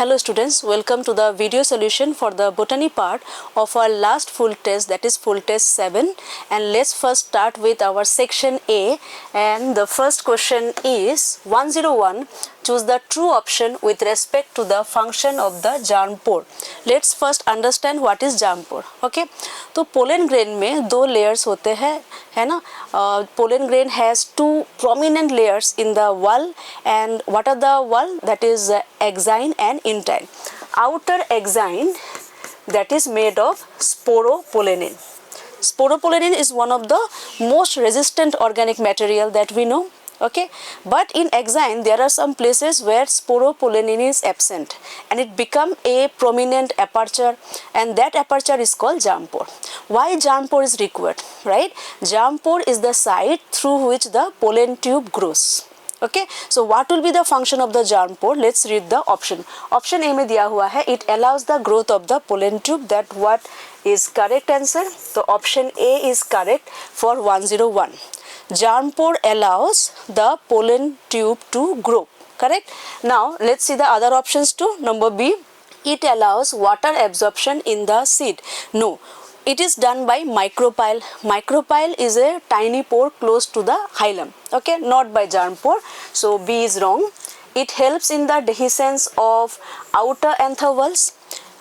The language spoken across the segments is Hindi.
Hello students, welcome to the video solution for the botany part of our last full test, that is full test 7, and let's first start with our section A, and the first question is 101. Choose the true option with respect to the function of the germ pore. Let's first understand what is germ pore. Okay, तो pollen grain में दो layers होते हैं, है ना? Pollen grain has two prominent layers in the wall, and what are the wall? That is exine and intine. Outer exine, that is made of sporopollenin. Sporopollenin is one of the most resistant organic material that we know. Okay, but in exine there are some places where sporopollenin is absent and it become a prominent aperture, and that aperture is called germ pore. Why germ pore is required, right? Germ pore is the site through which the pollen tube grows. Okay, so what will be the function of the germ pore? Let's read the option. Option A में दिया हुआ है, it allows the growth of the pollen tube. That what is correct answer? So option A is correct for 101. Germ pore allows the pollen tube to grow. Correct. Now let's see the other options too. Number B, it allows water absorption in the seed. No, it is done by micropyle. Micropyle is a tiny pore close to the hilum. Okay, not by germ pore. So B is wrong. It helps in the dehiscence of outer anther walls.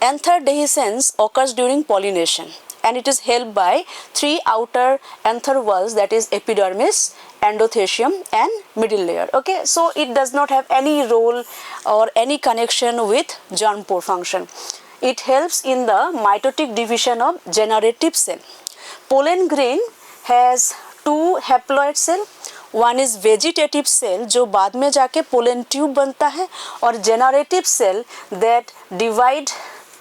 Anther dehiscence occurs during pollination, and it is helped by three outer anther walls, that is epidermis, endothecium and middle layer. Okay, so it does not have any role or any connection with germ pore function. It helps in the mitotic division of generative cell. Pollen grain has two haploid cell. One is vegetative cell जो बाद में जाके pollen tube बनता है, और generative cell that divide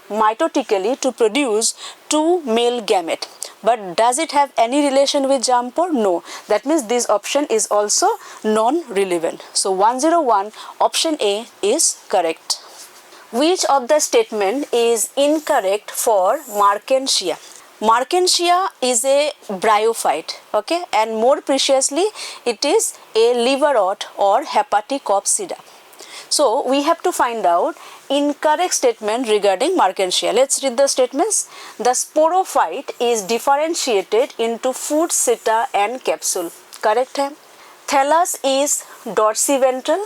mitotically to produce two male gamete. But does it have any relation with germ pore? No. That means this option is also non-relevant. So 101, option A is correct. Which of the statement is incorrect for Markensia? Markensia is a bryophyte, okay, and more preciously it is a liverwort or Hepaticopsida. So we have to find out incorrect statement regarding Markensia. Let's read the statements. The sporophyte is differentiated into foot, seta and capsule. Correct है. Thallus is dorsiventral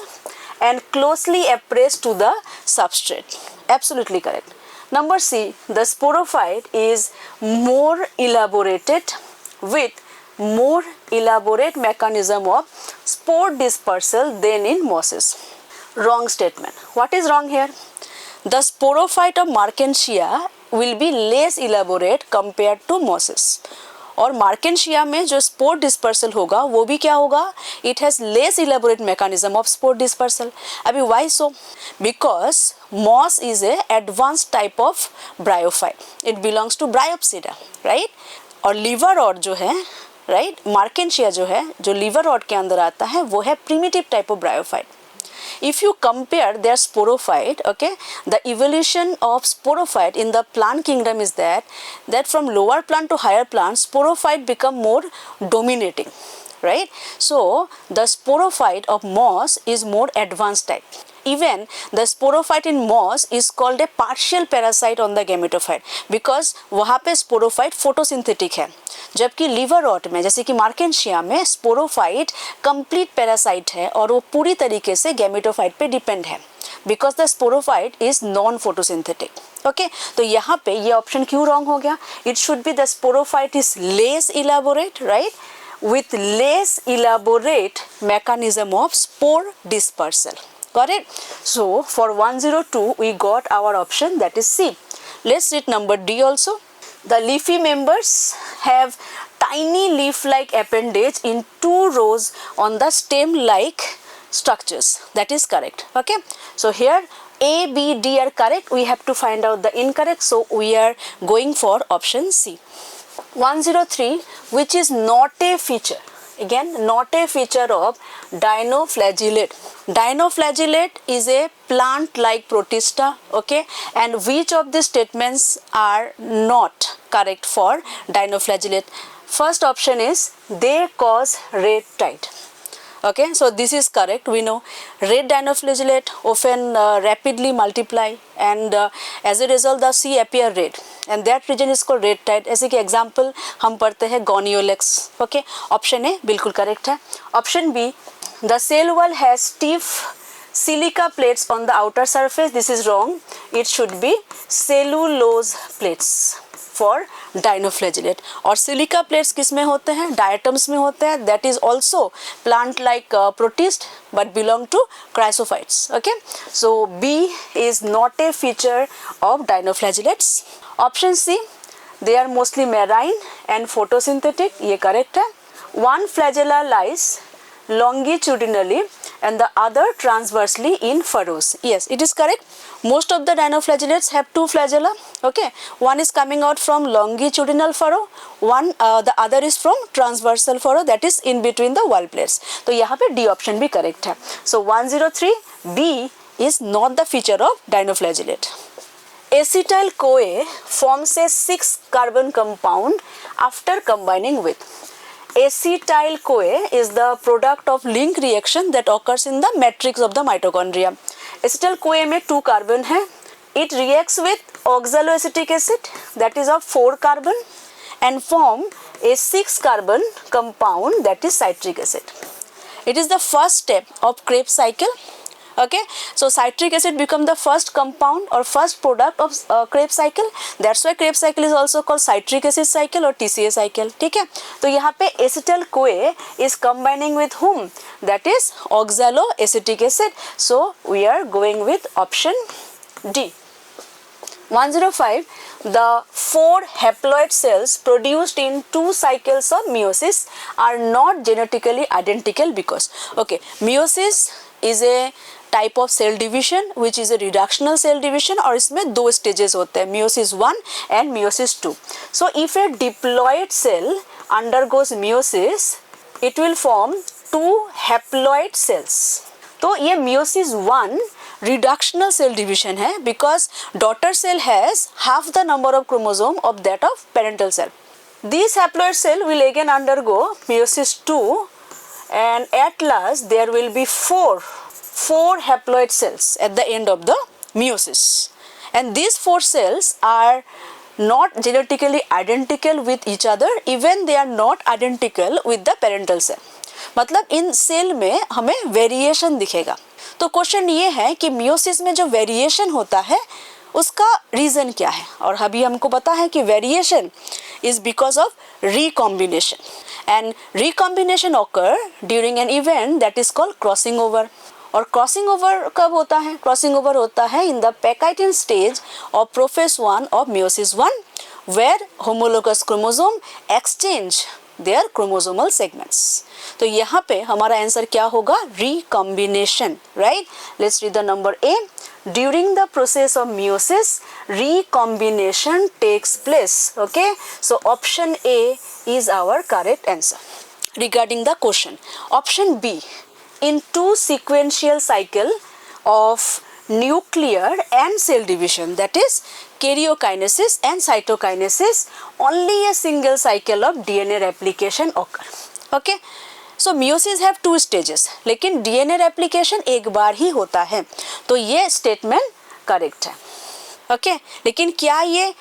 and closely appressed to the substrate. Absolutely correct. Number C, the sporophyte is more elaborated with more elaborate mechanism of spore dispersal than in mosses. Wrong statement. What is wrong here? The sporophyte of Markensia will be less elaborate compared to mosses. और मार्केंशिया में जो स्पोर डिस्पर्सल होगा वो भी क्या होगा? It has less elaborate mechanism of spore dispersal. अभी why so? Because moss is a advance type of bryophyte. It belongs to bryopsida, right? और लिवरवॉट जो है, राइट, मार्केंशिया जो है, जो लिवरवॉट के अंदर आता है, वो है primitive type of bryophyte. If you compare their sporophyte, okay, the evolution of sporophyte in the plant kingdom is that from lower plant to higher plant, sporophyte become more dominating, right? So the sporophyte of moss is more advanced type. Even the sporophyte in moss is called a partial parasite on the gametophyte because वहाँ पे sporophyte photosynthetic है, जबकि लिवरवॉट में जैसे कि मार्केंशिया में स्पोरोफाइट कंप्लीट पैरासाइट है और वो पूरी तरीके से गैमेटोफाइट पे डिपेंड है because the sporophyte is non photosynthetic. Okay, तो यहाँ पे ये ऑप्शन क्यों रॉन्ग हो गया? It should be the sporophyte is less elaborate, right, with less elaborate mechanism of spore dispersal. Got it? So for 102 we got our option, that is C. Let's read number D also. The leafy members have tiny leaf-like appendage in two rows on the stem-like structures. That is correct. Okay. So here A, B, D are correct. We have to find out the incorrect. So we are going for option C. 103, which is not a feature. Again, not a feature of dinoflagellate. Dinoflagellate is a plant-like protista, okay, and which of these statements are not correct for dinoflagellate? First option is they cause red tide. Okay, so this is correct. We know red dinoflagellate often rapidly multiply and as a result the sea appear red and that region is called red tide. ऐसे कि example हम पढ़ते हैं Goniolax. Okay, option A बिल्कुल correct है. Option B, the cell wall has stiff silica plates on the outer surface. This is wrong. It should be cellulose plates for dinoflagellate. और सिलिका प्लेट्स किस में होते हैं? डायटम्स में होते हैं. That is also plant like protist but belong to chrysophytes. Okay, so B is not a feature of dinoflagellates. Option C, they are mostly marine and photosynthetic. ये करेक्ट है. One flagella lies longitudinally and the other transversely in furrows. Yes, it is correct. Most of the dinoflagellates have two flagella. Okay, one is coming out from longitudinal furrow, the other is from transversal furrow, that is in between the wall plates. तो यहाँ पे D option भी correct है. So 103 B is not the feature of dinoflagellate. Acetyl CoA forms a 6 carbon compound after combining with. Acetyl CoA is the product of link reaction that occurs in the matrix of the mitochondria. Acetyl CoA में 2 carbon है. It reacts with oxaloacetic acid that is of 4 carbon and form a 6 carbon compound that is citric acid. It is the first step of Krebs cycle. Okay, so citric acid become the first compound or first product of Krebs cycle. That's why Krebs cycle is also called citric acid cycle or TCA cycle. ठीक है, तो यहाँ पे acetyl CoA is combining with whom? That is oxaloacetic acid. So we are going with option D. 105. The 4 haploid cells produced in 2 cycles of meiosis are not genetically identical because, okay, meiosis is a type of cell division which is a reductional cell division और इसमें 2 स्टेजेस होते हैं, meiosis 1 and meiosis 2. So if a diploid cell undergoes meiosis it will form 2 haploid cells. तो ये मियोसिस 1 रिडक्शनल सेल डिवीजन है because daughter cell has half the number of chromosome of that of parental cell. This haploid cell will again undergo meiosis 2 and at last there will be 4 haploid cells at the end of the meiosis, and these 4 cells are not genetically identical with each other, even they are not identical with the parental cell. मतलब इन सेल में हमें वेरिएशन दिखेगा. तो क्वेश्चन ये है कि मियोसिस में जो वेरिएशन होता है उसका रीज़न क्या है, और अभी हमको पता है कि variation is because of recombination and recombination occur during an event that is called crossing over. और क्रॉसिंग ओवर कब होता है? क्रॉसिंग ओवर होता है in the pachytene stage of prophase 1 of meiosis 1 where homologous chromosome exchange their chromosomal segments. तो यहाँ पे हमारा आंसर क्या होगा? Recombination. Right, let's read the number A. During the process of meiosis, recombination takes place. Okay, so option A is our correct answer. Regarding the question, option B, in 2 sequential cycle of nuclear and cell division, that is karyokinesis and cytokinesis, only a single cycle of DNA replication occur. Okay, so meiosis have 2 stages, लेकिन डीएनए रेप्लिकेशन एक बार ही होता है. तो ये स्टेटमेंट करेक्ट है. ओके, लेकिन क्या ये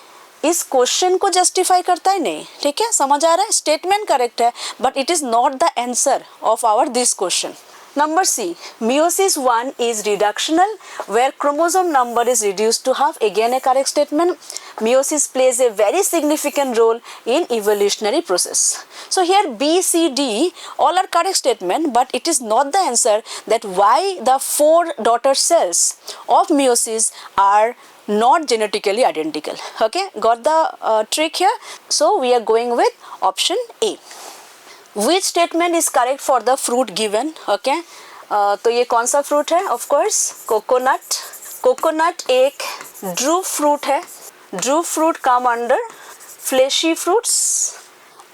इस क्वेश्चन को जस्टिफाई करता है? नहीं. ठीक है, समझ आ रहा है? स्टेटमेंट करेक्ट है but it is not the answer of our this question. Number C, meiosis 1 is reductional where chromosome number is reduced to half. Again a correct statement. Meiosis plays a very significant role in evolutionary process. So here B, C, D all are correct statement, but it is not the answer that why the 4 daughter cells of meiosis are not genetically identical. Okay, got the trick here? So we are going with option A. Which statement is correct for the fruit given? Okay, तो ये कौन सा फ्रूट है? Of course coconut. कोकोनट एक ड्रू फ्रूट है. Drew fruit come under fleshy fruits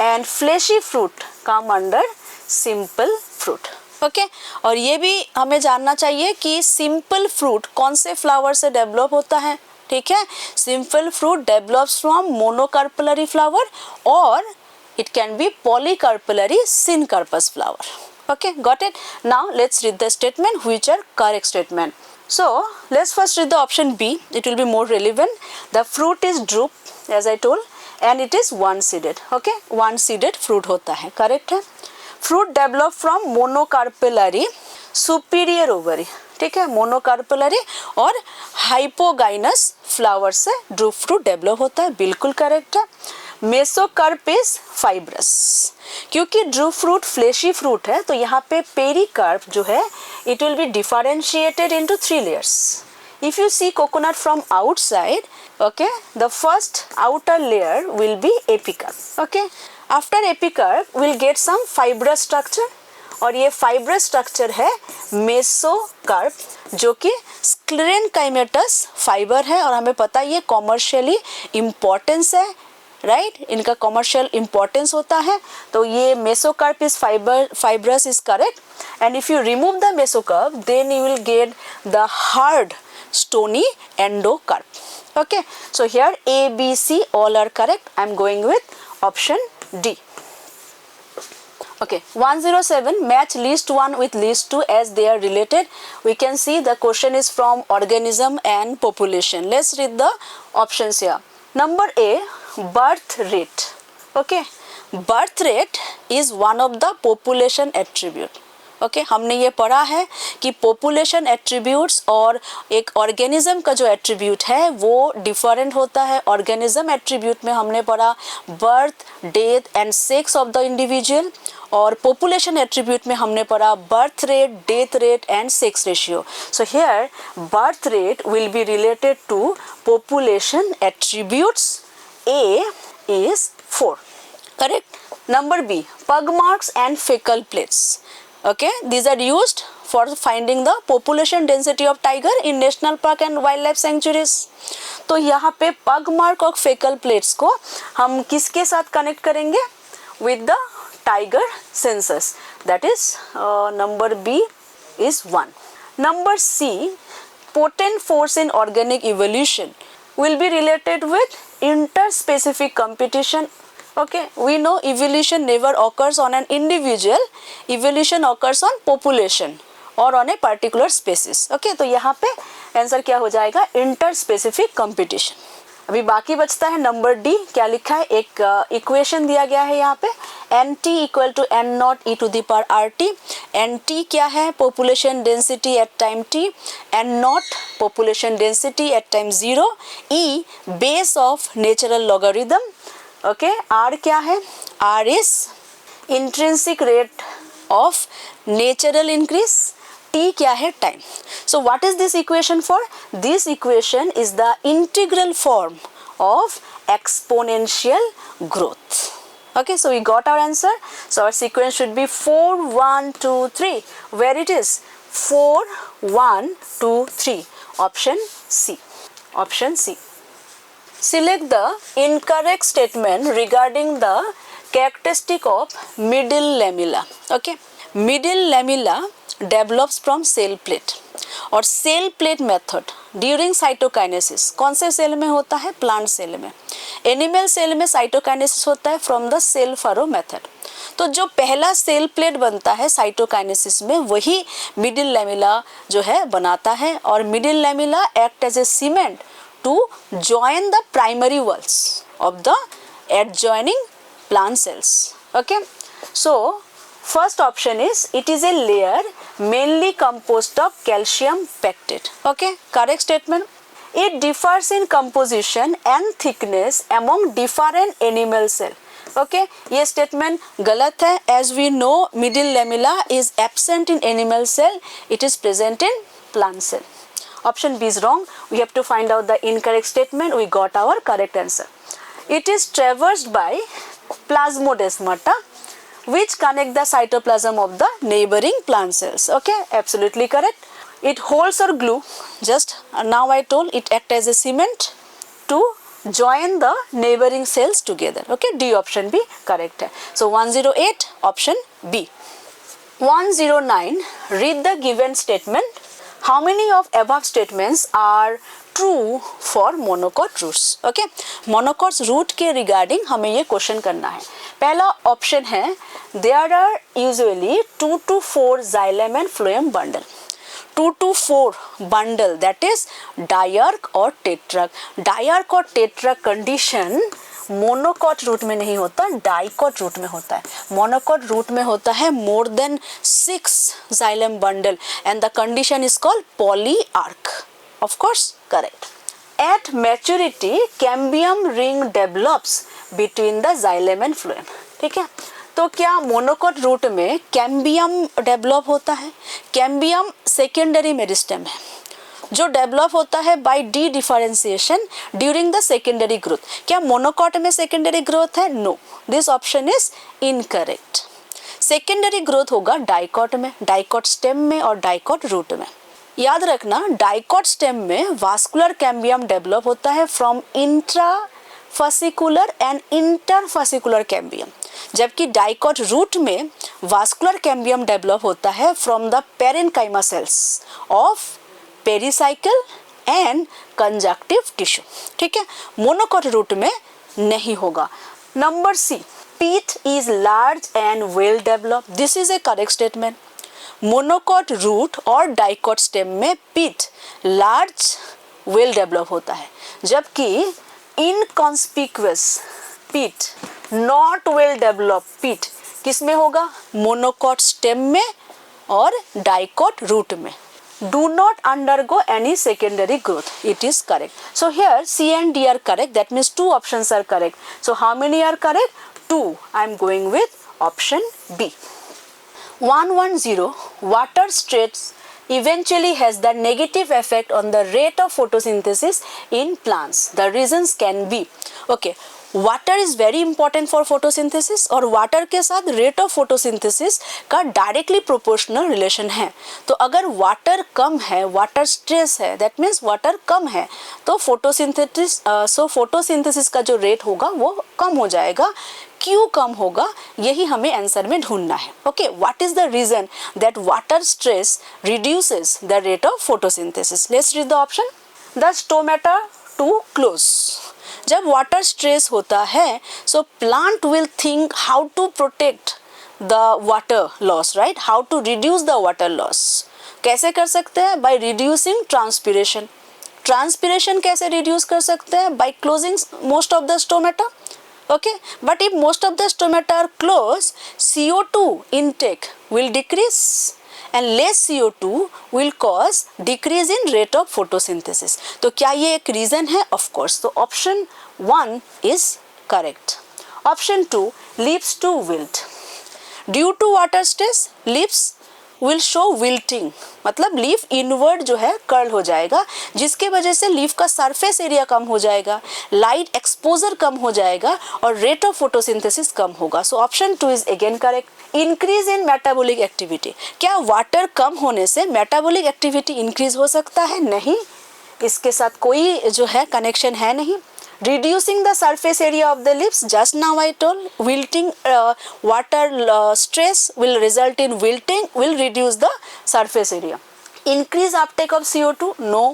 and fleshy fruit come under simple fruit. Okay, और ये भी हमें जानना चाहिए कि सिंपल फ्रूट कौन से फ्लावर से डेवलप होता है. ठीक है, simple fruit develops from monocarpellary flower और it can be polycarpellary syncarpous flower. Okay, got it? Now let's read the statement which are correct statement. So let's first read the option B. It will be more relevant. The fruit is drupe, as I told, and it is one seeded. Okay, one seeded fruit होता है, correct है. Fruit develop from monocarpellary superior ovary. ठीक है, मोनोकार्पेलरी और हाइपोगाइनस फ्लावर से ड्रूप फ्रूट डेवलप होता है, बिल्कुल करेक्ट है. Mesocarp is fibrous. क्योंकि ड्रूप फ्रूट फ्लेशी फ्रूट है तो यहाँ पे पेरिकार्प जो है it will B differentiated into 3 layers. If you see coconut from outside, okay, the first outer layer will be epicarp. Okay, after epicarp we'll get some fibrous structure और ये fibrous structure है mesocarp जो कि sclerenchymatous fiber है और हमें पता है ये commercially importance है, right? इनका commercial importance होता है. तो ये mesocarp is fibrous is correct. And if you remove the mesocarp then you will get the hard stony endocarp. Okay, so here A, B, C all are correct. I am going with option D. Okay, 107, match list 1 with list 2 as they are related. We can see the question is from organism and population. Let's read the options here. Number A, birth rate. Okay, birth rate is one of the population attribute. Okay हमने ये पढ़ा है कि पॉपुलेशन एट्रीब्यूट्स और एक ऑर्गेनिज्म का जो एट्रीब्यूट है वो डिफरेंट होता है. ऑर्गेनिज्म एट्रीब्यूट में हमने पढ़ा birth, death and sex of the individual और पॉपुलेशन एट्रीब्यूट में हमने पढ़ा birth rate, death rate and sex ratio. So here birth rate will be related to population attributes. A is 4. Correct. Number B, pug marks and fecal plates. Okay, these are used for finding the population density of tiger in national park and wildlife sanctuaries. तो यहाँ पे pug mark और fecal plates को हम किसके साथ कनेक्ट करेंगे? With the tiger census. That is number B is 1. Number C, potent force in organic evolution will be related with interspecific competition. Okay, we know evolution never occurs on an individual, evolution occurs on population or on a particular species. Okay, तो यहाँ पे आंसर क्या हो जाएगा? Interspecific competition. अभी बाकी बचता है नंबर डी. क्या लिखा है? एक इक्वेशन दिया गया है यहाँ पे NT equal to N not E to the power RT. NT क्या है? Population density at time T. N not population density at time 0. E base of natural logarithm. Okay, R क्या है? R is intrinsic rate of natural increase. T क्या है? Time. So what is this equation for? This equation is the integral form of exponential growth. Okay, so we got our answer. So our sequence should be 4, 1, 2, 3. Where it is? 4, 1, 2, 3. Option C. Option C. Select the incorrect statement regarding the characteristic of middle lamella. Okay, middle lamella develops from cell plate और cell plate method during cytokinesis कौन से सेल में होता है? प्लांट सेल में. एनिमल सेल में साइटोकाइनेसिस होता है from the cell furrow method. तो जो पहला सेल प्लेट बनता है साइटोकाइनेसिस में वही मिडिल लैमेला जो है बनाता है और middle lamella act as a cement to join the primary walls of the adjoining plant cells. Okay, so first option is it is a layer mainly composed of calcium pectate. Okay, correct statement. It differs in composition and thickness among different animal cell. Okay, ये statement गलत है. As we know middle lamella is absent in animal cell, it is present in plant cell. Option B is wrong. We have to find out the incorrect statement. We got our correct answer. It is traversed by plasmodesmata which connect the cytoplasm of the neighboring plant cells. Okay, absolutely correct. It holds or glue. Just now I told it act as a cement to join the neighboring cells together. Okay, D option B correct है. So 108 option B. 109, read the given statement. How many of above statements are true for monocot roots? Okay, monocot root के regarding हमें ये क्वेश्चन करना है. पहला ऑप्शन है there are usually 2 to 4 xylem and phloem bundle. 2 to 4 bundle, that is diarch और tetrarch. Diarch और tetrarch condition मोनोकॉट रूट में नहीं होता, डाइकॉट रूट में होता है. मोनोकॉट रूट में होता है more than 6 xylem bundle and the condition is called polyarch. Of course, correct. At maturity, cambium ring develops between the xylem and phloem. ठीक है, तो क्या मोनोकॉट रूट में कैम्बियम डेवलप होता है? कैम्बियम सेकेंडरी मेरिस्टेम है जो डेवलप होता है by dedifferentiation during the secondary growth. क्या मोनोकॉट में सेकेंडरी ग्रोथ है? No, this option is incorrect. Secondary growth होगा डाइकॉट में, डाइकॉट स्टेम में और डाइकॉट रूट में. याद रखना, डाइकॉट स्टेम में वास्कुलर कैम्बियम डेवलप होता है from intrafascicular and interfascicular cambium, जबकि डाइकॉट रूट में वास्कुलर कैम्बियम डेवलप होता है from the parenchyma cells of pericycle and conjunctive tissue. ठीक है, मोनोकॉट रूट में नहीं होगा. Number C, pith is large and well develop. This is a correct statement. Monocot root और डाइकॉट स्टेम में पीट लार्ज वेल डेवलप होता है, जबकि इनकॉन्स्पिक्यूअस पीट नॉट वेल डेवलप पीट किस में होगा? मोनोकॉट स्टेम में और डाइकॉट रूट में. Do not undergo any secondary growth. It is correct. So here C and D are correct. That means 2 options are correct. So how many are correct? 2. I am going with option B. 110. Water stress eventually has the negative effect on the rate of photosynthesis in plants. The reasons can be, okay, water is very important for photosynthesis और वाटर के साथ रेट ऑफ फोटोसिंथेसिस का डायरेक्टली प्रोपोर्शनल रिलेशन है. तो अगर वाटर कम है, वाटर स्ट्रेस है, दैट मीन्स वाटर कम है, तो फोटोसिंथेसिस का जो रेट होगा वो कम हो जाएगा. क्यों कम होगा, यही हमें आंसर में ढूंढना है. Okay, what is the reason that water stress reduces the rate of photosynthesis? Let's read the option. The stomata to close. जब वाटर स्ट्रेस होता है, so plant will think how to protect the water loss, right? How to reduce the water loss. कैसे कर सकते हैं? By reducing transpiration. ट्रांसपिरेशन कैसे रिड्यूस कर सकते हैं? By closing most of the stomata. Okay, but if most of the stomata are closed, CO2 intake will decrease and less CO2 will cause decrease in rate of photosynthesis. तो क्या ये एक reason है? Of course. तो option 1 is correct. Option 2, leaves to wilt. Due to water stress, leaves will show wilting. मतलब लीफ इनवर्ड जो है कर्ल हो जाएगा, जिसके वजह से लीफ का सरफेस एरिया कम हो जाएगा, लाइट एक्सपोजर कम हो जाएगा और रेट ऑफ फोटोसिंथेसिस कम होगा. So option 2 is again correct. Increase in metabolic activity. क्या वाटर कम होने से मेटाबॉलिक एक्टिविटी इंक्रीज हो सकता है? नहीं, इसके साथ कोई जो है कनेक्शन है नहीं. Reducing the surface area of the leaves, just now I told, wilting, water stress will result in wilting, will reduce the surface area. Increase uptake of CO2, no,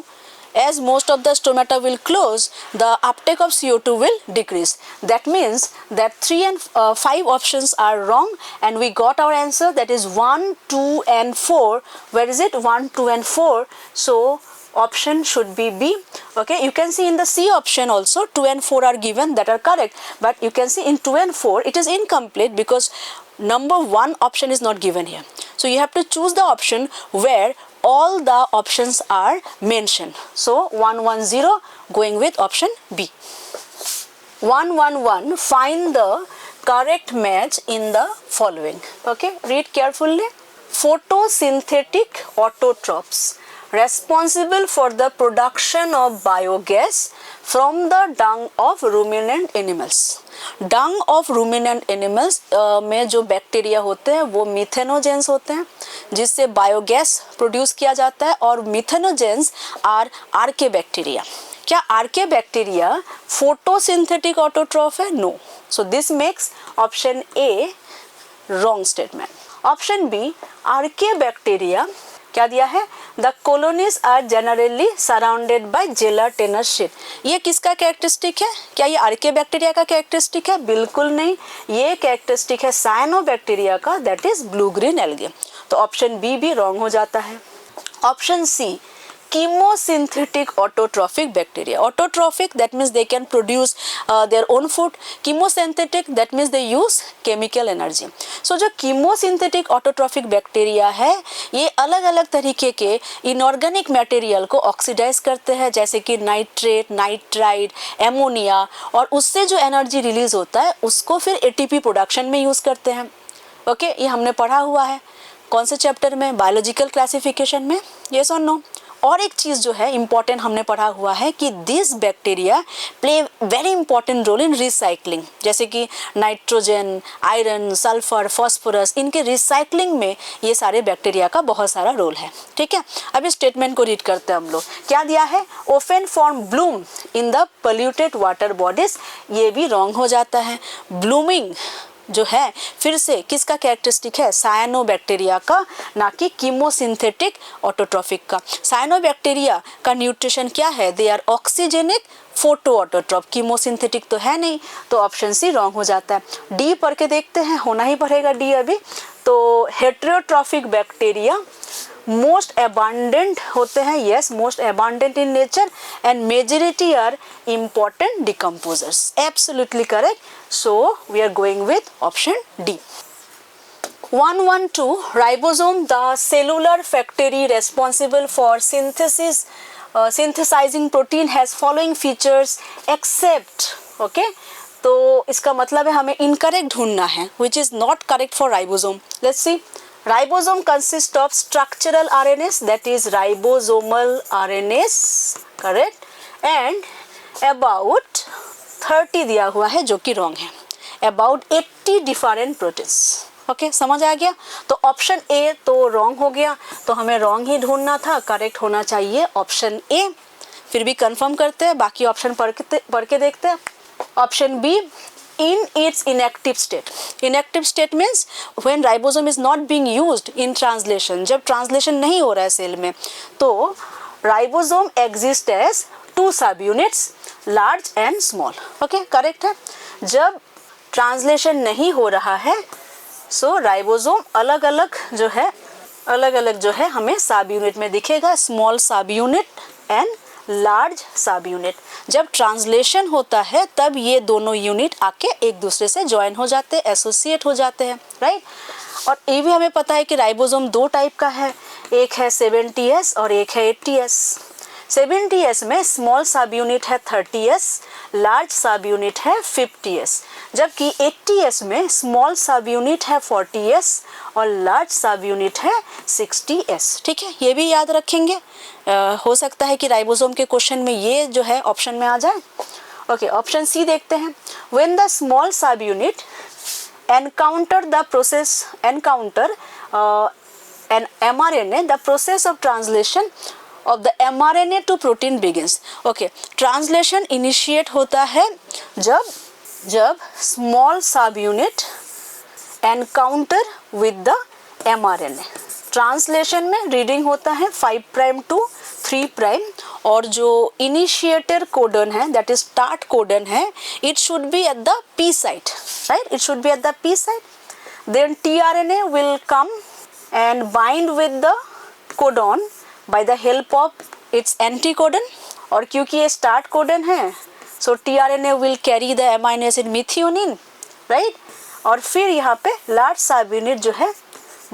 as most of the stomata will close, the uptake of CO2 will decrease. That means that 3 and 5 options are wrong and we got our answer, that is 1, 2 and 4. Where is it? 1, 2 and 4. So option should be B. Okay, you can see in the C option also 2 and 4 are given, that are correct, but you can see in 2 and 4 it is incomplete because number 1 option is not given here. So you have to choose the option where all the options are mentioned. So 110 going with option B. 111, find the correct match in the following. Okay, read carefully. Photosynthetic autotrophs responsible for the production of biogas from the dung of ruminant animals. Dung of ruminant animals में जो बैक्टीरिया होते हैं वो मिथेनोजेंस होते हैं, जिससे बायोगैस प्रोड्यूस किया जाता है, और मिथेनोजेंस आर आर्के बैक्टीरिया. क्या आर्के बैक्टीरिया फोटोसिंथेटिक ऑटोट्रॉफ है? No. So this makes option A wrong statement. Option B, archaebacteria क्या दिया है? The colonies are generally surrounded by gelatinous sheath. ये किसका कैरेक्टरिस्टिक है? क्या ये आर्के बैक्टीरिया का कैरेक्टरिस्टिक है? बिल्कुल नहीं, ये कैरेक्टरिस्टिक है साइनोबैक्टीरिया का, that is blue green algae. तो ऑप्शन बी भी रॉन्ग हो जाता है। Option C, chemosynthetic autotrophic bacteria. Autotrophic, that means they can produce their own food. Chemosynthetic, that means they use chemical energy. So जो chemosynthetic autotrophic bacteria है, ये अलग अलग तरीके के inorganic material को ऑक्सीडाइज करते हैं, जैसे कि नाइट्रेट, नाइट्राइड, एमोनिया, और उससे जो एनर्जी रिलीज होता है उसको फिर एटीपी प्रोडक्शन में यूज करते हैं। ओके, ये हमने पढ़ा हुआ है कौन से चैप्टर में? बायोलॉजिकल क्लासिफिकेशन में। यस और नो? और एक चीज़ जो है इम्पॉर्टेंट हमने पढ़ा हुआ है कि this bacteria play very important role in recycling, जैसे कि नाइट्रोजन, आयरन, सल्फर, फॉस्फोरस, इनके रिसाइकलिंग में ये सारे बैक्टीरिया का बहुत सारा रोल है। ठीक है, अब इस स्टेटमेंट को रीड करते हैं हम लोग। क्या दिया है? Often form bloom in the polluted water bodies. ये भी रॉन्ग हो जाता है। ब्लूमिंग जो है फिर से किसका कैरेक्टरिस्टिक है? साइनोबैक्टीरिया का, ना कि कीमोसिंथेटिक ऑटोट्रॉफिक का। साइनोबैक्टीरिया का न्यूट्रिशन क्या है? They are oxygenic photoautotroph, chemosynthetic तो है नहीं, तो ऑप्शन सी रॉन्ग हो जाता है। डी पढ़ के देखते हैं, होना ही पड़ेगा डी अभी। तो हेटेरोट्रॉफिक बैक्टीरिया मोस्ट अबांडेंट होते हैं, yes, most abundant in nature, and majority are important decomposers. Absolutely correct, so we are going with option D. 112, ribosome, the cellular factory responsible for synthesizing protein has following features except, okay, तो इसका मतलब है हमें इनकरेक्ट ढूंढना है, which is not correct for ribosome. Let's see. Ribosome consists of structural RNAs, that is ribosomal RNAs, correct, and about 30 दिया हुआ है जो कि wrong है, about 80 different proteins. ओके, समझ आ गया? तो ऑप्शन ए तो रॉन्ग हो गया, तो हमें रॉन्ग ही ढूंढना था, करेक्ट होना चाहिए ऑप्शन ए। फिर भी कंफर्म करते हैं, बाकी ऑप्शन पढ़ के देखते हैं। Option B, in its inactive state. Inactive state means when ribosome is not being used in translation. जब ट्रांसलेशन नहीं हो रहा है सेल में, तो राइबोसोम एग्जिस्ट एज 2 सब units, large and small. Okay, correct है। जब ट्रांसलेशन नहीं हो रहा है, सो राइबोसोम अलग अलग जो है हमें सब यूनिट में दिखेगा, स्मॉल सब यूनिट एंड लार्ज सब यूनिट। जब ट्रांसलेशन होता है तब ये दोनों यूनिट आके एक दूसरे से ज्वाइन हो जाते हैं, एसोसिएट हो जाते हैं, राइट। और ये भी हमें पता है कि राइबोसोम 2 टाइप का है, एक है 70S और एक है 80S। 70S में स्मॉल सब यूनिट है 30S, लार्ज सब यूनिट है 50S, जबकि 80S में स्मॉल सब यूनिट है 40S और लार्ज सब यूनिट है 60S। ठीक है, ये भी याद रखेंगे। हो सकता है कि राइबोसोम के क्वेश्चन में ये जो है ऑप्शन में आ जाए। ओके, ऑप्शन सी देखते हैं। व्हेन द स्मॉल सब unit encounter an mRNA, the process of translation of the mRNA to protein begins. Okay, translation initiate होता है जब small subunit encounter with the mRNA. Translation में रीडिंग होता है 5 प्राइम टू 3 प्राइम, और जो इनिशिएटर कोडन है, दैट इज स्टार्ट कोडन है, it should be at the P site, right, it should be at the P site. Then tRNA will come and bind with the codon by the help of its anticodon, और क्योंकि ये स्टार्ट कोडन है, so tRNA will carry the amino acid methionine, right, और फिर यहाँ पे लार्ज सब यूनिट जो है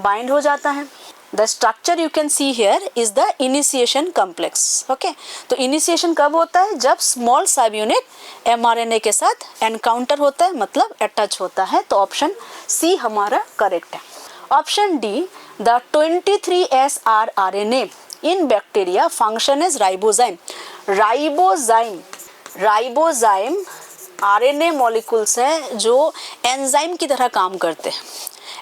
बाइंड हो जाता है। The structure you can see here is the initiation complex. Okay, तो initiation कब होता है? जब small subunit mRNA के साथ encounter होता है, मतलब attach होता है। तो ऑप्शन सी हमारा करेक्ट है। Option D, the 23S rRNA in bacteria function as ribozyme. Ribozyme RNA molecules है जो एंजाइम की तरह काम करते हैं।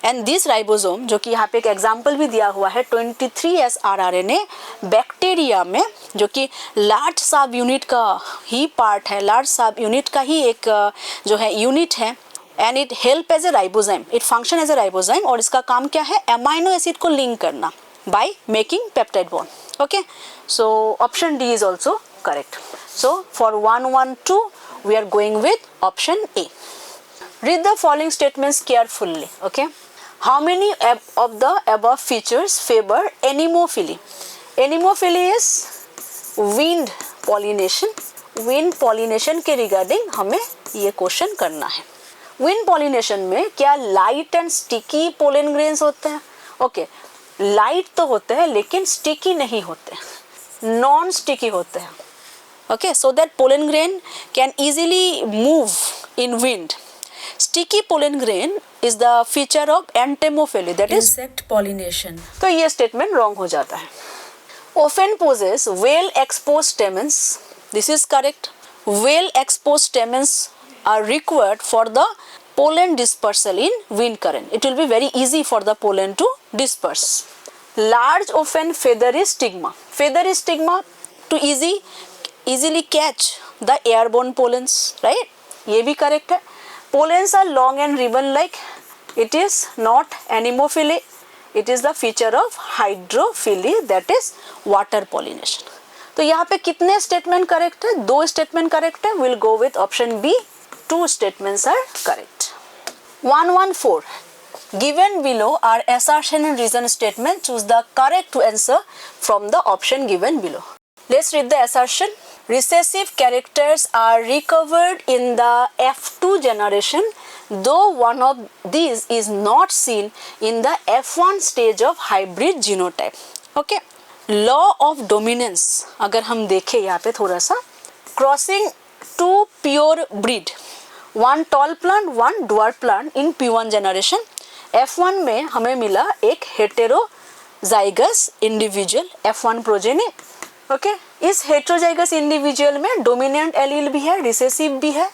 एंड दिस राइबोसोम, जो कि यहाँ पे एक एग्जाम्पल भी दिया हुआ है, 23S rRNA बैक्टीरिया में, जो कि लार्ज सब यूनिट का ही पार्ट है, लार्ज सब यूनिट का ही एक जो है यूनिट है, and it help as a ribozyme, it function as a ribozyme, और इसका काम क्या है? अमाइनो एसिड को लिंक करना, by making peptide bond. Okay, so option D is also correct. So for 112 we are going with option A. Read the following statements carefully. Okay, how many of the above features favor anemophily? Anemophily is wind pollination. Wind pollination के रिगार्डिंग हमें ये क्वेश्चन करना है. विंड पॉलिनेशन में क्या light and sticky pollen grains होते हैं? ओके, लाइट तो होते हैं लेकिन स्टिकी नहीं होते, नॉन स्टिकी होते हैं. Okay, so that pollen grain can easily move in wind. Sticky pollen grain is the feature of entomophily, that is insect pollination. तो ये स्टेटमेंट रॉन्ग हो जाता है. Often possess well exposed stamens. This is correct. Well exposed stamens are required for the pollen dispersal in wind current. It will be very easy for the pollen to disperse. Large often feathery stigma. Feathery stigma to easily catch the airborne pollens, right? ये भी correct है. Pollens are long and ribbon-like. It is not anemophily. It is the feature of hydrophily, that is water pollination. तो यहाँ पे कितने स्टेटमेंट करेक्ट है? 2 स्टेटमेंट करेक्ट है. Will go with option B. 2 statements are correct. 114. Given below are assertion and reason statement. Choose the correct answer from the option given below. Let's read the assertion. Recessive characters are recovered in the F2 generation, though one of these is not seen in the F1 stage of hybrid genotype. Okay. Law of dominance अगर हम देखें यहाँ पे थोड़ा सा, crossing 2 pure breed, 1 tall plant 1 dwarf plant in P1 generation. F1 में हमें मिला एक heterozygous individual F1 progeny. Okay, इस हेटेरोजाइगस इंडिविजुअल में डोमिनेंट एलील भी है, रिसेसिव भी है,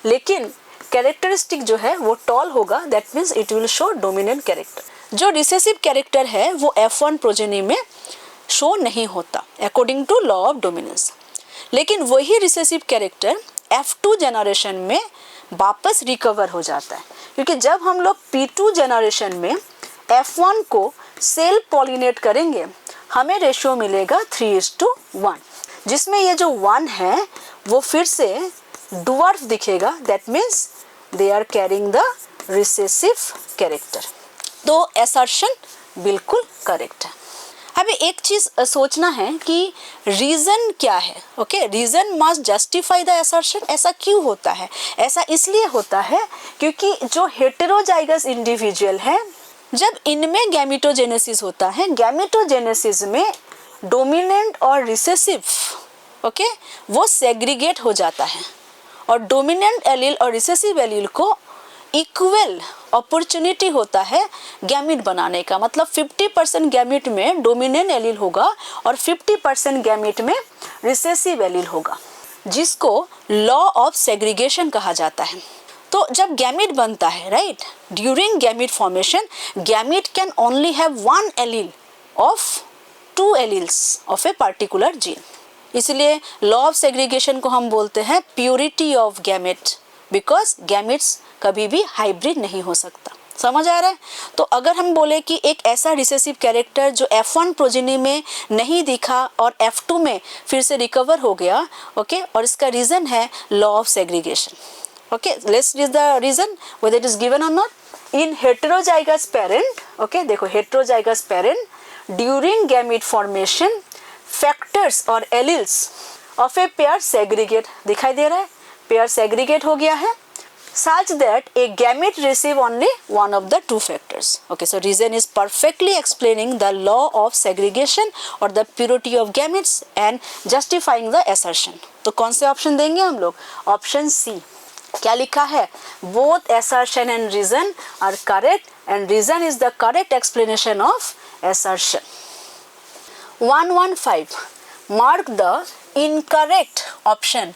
लेकिन कैरेक्टरिस्टिक जो है वो टॉल होगा. That means it will show dominant character. जो रिसेसिव कैरेक्टर है वो F1 प्रोजेनी में शो नहीं होता according to law of dominance. लेकिन वही रिसेसिव कैरेक्टर F2 जनरेशन में वापस रिकवर हो जाता है, क्योंकि जब हम लोग P2 जनरेशन में F1 को सेल्फ पॉलिनेट करेंगे हमें रेशियो मिलेगा 3:1, जिसमें ये जो 1 है वो फिर से ड्वार्फ दिखेगा. That means they are carrying the recessive character. तो असर्शन बिल्कुल करेक्ट है. अभी एक चीज सोचना है कि रीजन क्या है. Okay, reason must justify the assertion. ऐसा क्यों होता है? ऐसा इसलिए होता है क्योंकि जो हेटेरोजाइगस इंडिविजुअल है, जब इनमें गैमेटोजेनेसिस होता है, गैमेटोजेनेसिस में डोमिनेंट और रिसेसिव ओके वो सेग्रीगेट हो जाता है, और डोमिनेंट एलील और रिसेसिव एलील को इक्वल अपॉर्चुनिटी होता है गैमेट बनाने का. मतलब 50% गैमेट में डोमिनेंट एलील होगा और 50% गैमेट में रिसेसिव एलील होगा, जिसको लॉ ऑफ सेग्रीगेशन कहा जाता है. तो जब गैमेट बनता है, right, during gamete formation gamete can only have 1 allele of 2 alleles of a particular gene. इसलिए लॉ ऑफ सेग्रीगेशन को हम बोलते हैं purity of gamete, because gametes कभी भी हाइब्रिड नहीं हो सकता. समझ आ रहा है? तो अगर हम बोले कि एक ऐसा रिसेसिव कैरेक्टर जो F1 प्रोजेनी में नहीं दिखा और F2 में फिर से रिकवर हो गया, ओके, और इसका रीजन है law of segregation. Okay, let's read the reason whether it is given or not. In heterozygous parent, okay, देखो heterozygous parent during gamete formation factors or alleles of a pair segregate. दिखाई दे रहा है, पेयर सेग्रीगेट हो गया है, such that a gamete receive only one of the 2 factors. Okay, so reason is perfectly explaining the law of segregation or the purity of gametes and justifying the assertion. तो कौन से ऑप्शन देंगे हम लोग? Option C. क्या लिखा है? Both assertion and reason are correct and reason is the correct explanation of assertion. 115. Mark the incorrect option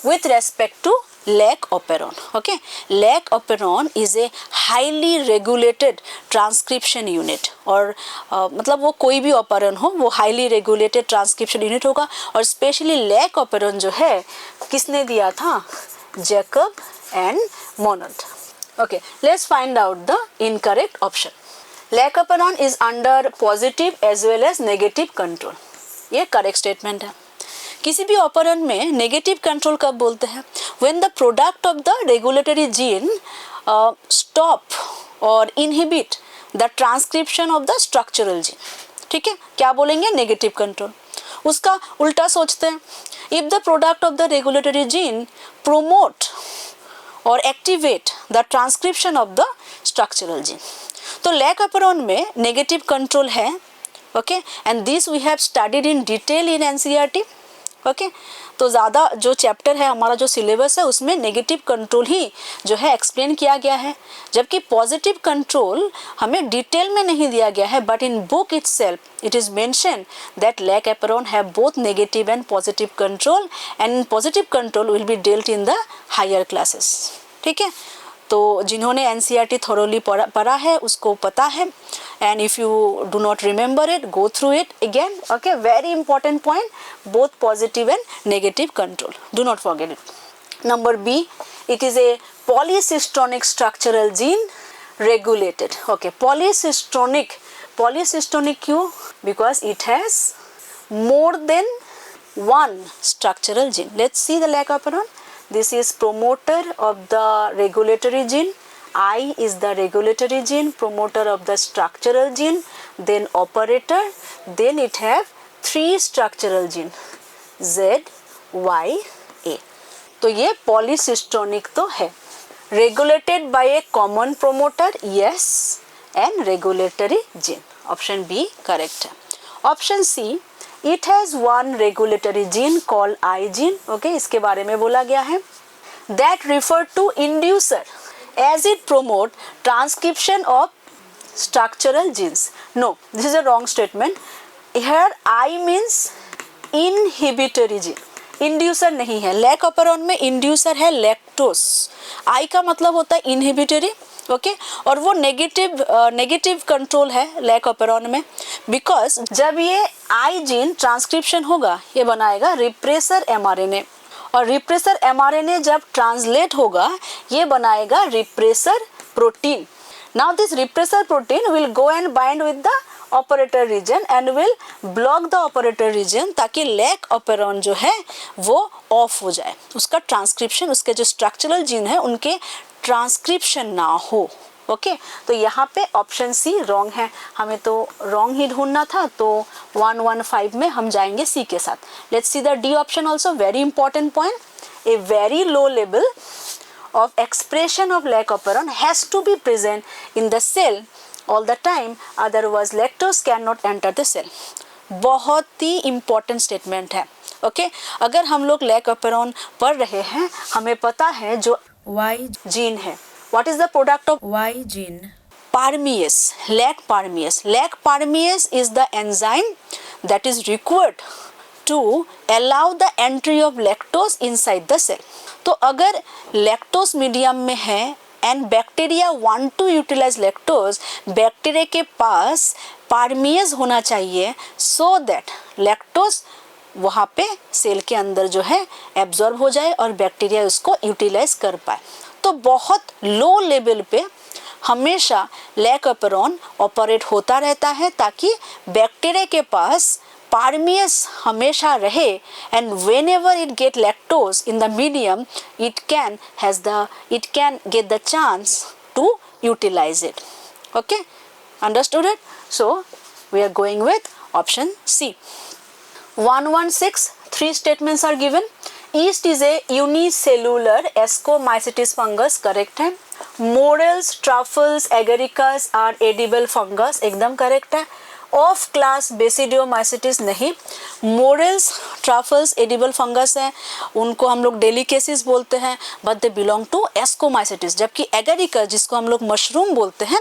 with respect to lac operon. Okay, lac operon is a highly regulated transcription unit. और मतलब वो कोई भी operon हो वो highly regulated transcription unit होगा. और स्पेशली lac operon जो है किसने दिया था? Jacob and Monod. Okay, let's find out the incorrect option. Lac operon is under positive as well as negative control, ये करेक्ट स्टेटमेंट है। किसी भी ऑपरेंट में नेगेटिव कंट्रोल कब बोलते हैं? When the product of the regulatory gene stop और inhibit the transcription of the structural gene. ठीक है, क्या बोलेंगे? Negative control. उसका उल्टा सोचते हैं, if the product of the regulatory gene promote और activate the transcription of the structural gene. तो लैकोपेरॉन में नेगेटिव कंट्रोल है, okay, and this we have studied in detail in NCERT, okay. तो ज़्यादा जो चैप्टर है हमारा, जो सिलेबस है, उसमें नेगेटिव कंट्रोल ही जो है एक्सप्लेन किया गया है, जबकि पॉजिटिव कंट्रोल हमें डिटेल में नहीं दिया गया है, but in book itself it is mention that lac operon have both negative and positive control, and positive control will be dealt in the higher classes. ठीक है, तो जिन्होंने एनसीईआरटी थोरोली पढ़ा है उसको पता है, and if you do not remember it, go through it again, okay. Very important point, both positive and negative control, do not forget it. Number B, it is a polycystonic structural gene regulated, okay. Polycystonic क्यों? Because it has more than one structural gene. Let's see the lactoperon. This is promoter of the regulatory gene. I is the regulatory gene, promoter of the structural gene, then operator, then it have 3 structural gene Z, Y, A. तो ये polycystonic तो है, regulated by a common promoter, yes, and regulatory gene. Option B correct है. Option C, it has one regulatory gene called I gene, okay, इसके बारे में बोला गया है, that refer to inducer as it promote transcription of structural genes. No, this is a wrong statement. Here I means inhibitory gene, inducer नहीं है। लैकोपेरॉन में inducer है लैक्टोस, I का मतलब होता है inhibitory, ओके, और वो नेगेटिव कंट्रोल है लैकोपेरॉन में, बिकॉज जब ये I जीन ट्रांसक्रिप्शन होगा ये बनाएगा रिप्रेसर mRNA, और रिप्रेसर mRNA जब ट्रांसलेट होगा ये बनाएगा repressor protein. Now this repressor protein will go and bind with the operator region and will block the operator region, ताकि लैकोपेरॉन जो है वो ऑफ हो जाए, उसका ट्रांसक्रिप्शन, उसके जो स्ट्रक्चरल जीन है उनके ट्रांसक्रिप्शन ना हो, ओके। तो यहाँ पे ऑप्शन सी रॉन्ग है, हमें तो रॉन्ग ही ढूंढना था, तो 115 में हम जाएंगे सी के साथ। Let's see the D option also, very important point, a very low level of expression of lactoperon has to be present in the cell all the time, otherwise lactose cannot enter the cell. बहुत ही important statement है, ओके। अगर हम लोग लैकोपेरॉन पढ़ रहे हैं, हमें पता है जो Y जीन है, what is the product of Y gene? Parmease, lac parmease. Lac parmease is the enzyme that is required to allow the entry of lactose inside the cell. तो अगर लैक्टोज मीडियम में है and bacteria want to utilise lactose, bacteria के पास पारमीज होना चाहिए सो दैट लैक्टोज वहाँ पे सेल के अंदर जो है एब्जॉर्ब हो जाए और बैक्टीरिया उसको यूटिलाइज कर पाए। तो बहुत लो लेवल पे हमेशा लैकोपेरॉन ऑपरेट होता रहता है, ताकि बैक्टीरिया के पास पारमीज हमेशा रहे, and whenever it get lactose in the medium, it can get the chance to utilize it. Okay, understood it? So we are going with option C. 116, 3 statements are given. Yeast is a unicellular ascomycetes fungus, correct है. Morels, truffles, agaricus are edible fungus, एकदम correct है. ऑफ क्लास बेसिडियोमाइसिटिस नहीं, मोरेल्स ट्रफल्स एडिबल फंगस हैं, उनको हम लोग डेलिकेसिस बोलते हैं, but they belong to ascomycetes, जबकि एगारिकस जिसको हम लोग मशरूम बोलते हैं,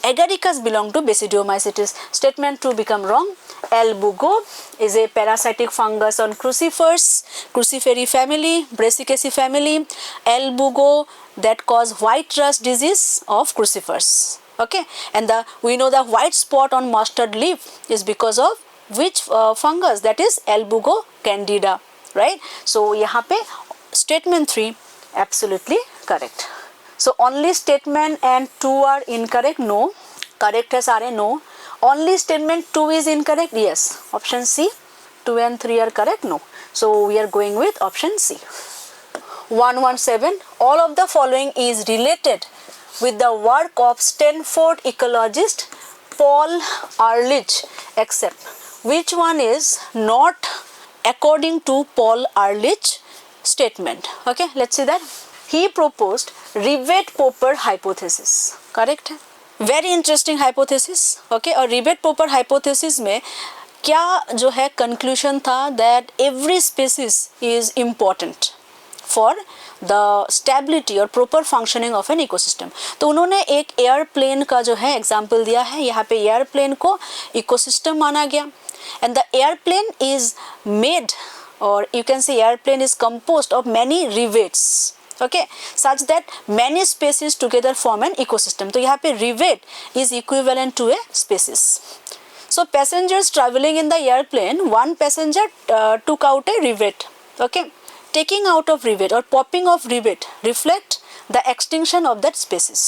agaricus belong to basidiomycetes. Statement 2 become wrong. Albugo is a parasitic fungus on crucifers, cruciferae family, brassicaceae family. Elbugo that cause white rust disease of crucifers. Okay, and we know the white spot on mustard leaf is because of which fungus? That is Elbugo candida, right? So यहाँ पे statement 3 absolutely correct. So only statement and 2 are incorrect. No, correct है सारे, no. Only statement 2 is incorrect, yes. Option C, 2 and 3 are correct, no. So we are going with option C. 117, all of the following is related with the work of Stanford ecologist Paul Ehrlich except which one is not according to Paul Ehrlich statement. Okay, let's see that. He proposed Rivet-Popper hypothesis. correct है, very interesting hypothesis. okay, और Rivet-Popper hypothesis में क्या जो है कंक्लूजन था, that every species is important for the stability और proper functioning of an ecosystem. तो उन्होंने एक एयरप्लेन का जो है एग्जांपल दिया है. यहाँ पे एयरप्लेन को इकोसिस्टम माना गया and the airplane is made और you can say airplane is composed of many rivets. okay, such that many species together form an ecosystem. तो यहाँ पे rivet is equivalent to a species. So passengers traveling in the airplane, one passenger took out a rivet. okay, taking out of rivet or popping of rivet reflect the extinction of that species.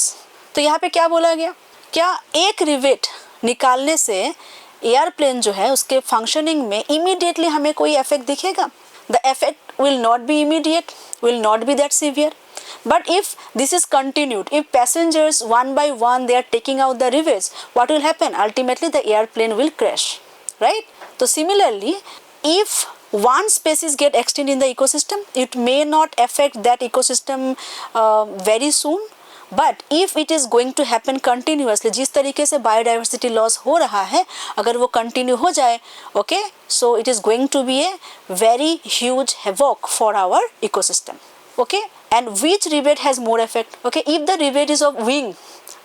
तो यहाँ पे क्या बोला गया, क्या एक रिवेट निकालने से एयरप्लेन जो है उसके फंक्शनिंग में इमीडिएटली हमें कोई इफेक्ट दिखेगा? The effect will not be immediate, will not be that severe. But if this is continued, if passengers one by one they are taking out the rivets, what will happen? Ultimately the airplane will crash, right? So similarly, if one species get extinct in the ecosystem, it may not affect that ecosystem very soon. But if it is going to happen continuously, जिस तरीके से बायोडाइवर्सिटी लॉस हो रहा है, अगर वो कंटिन्यू हो जाए, okay, so it is going to be a very huge havoc for our ecosystem. Okay, and which rivet has more effect? Okay, if the rivet is of wing,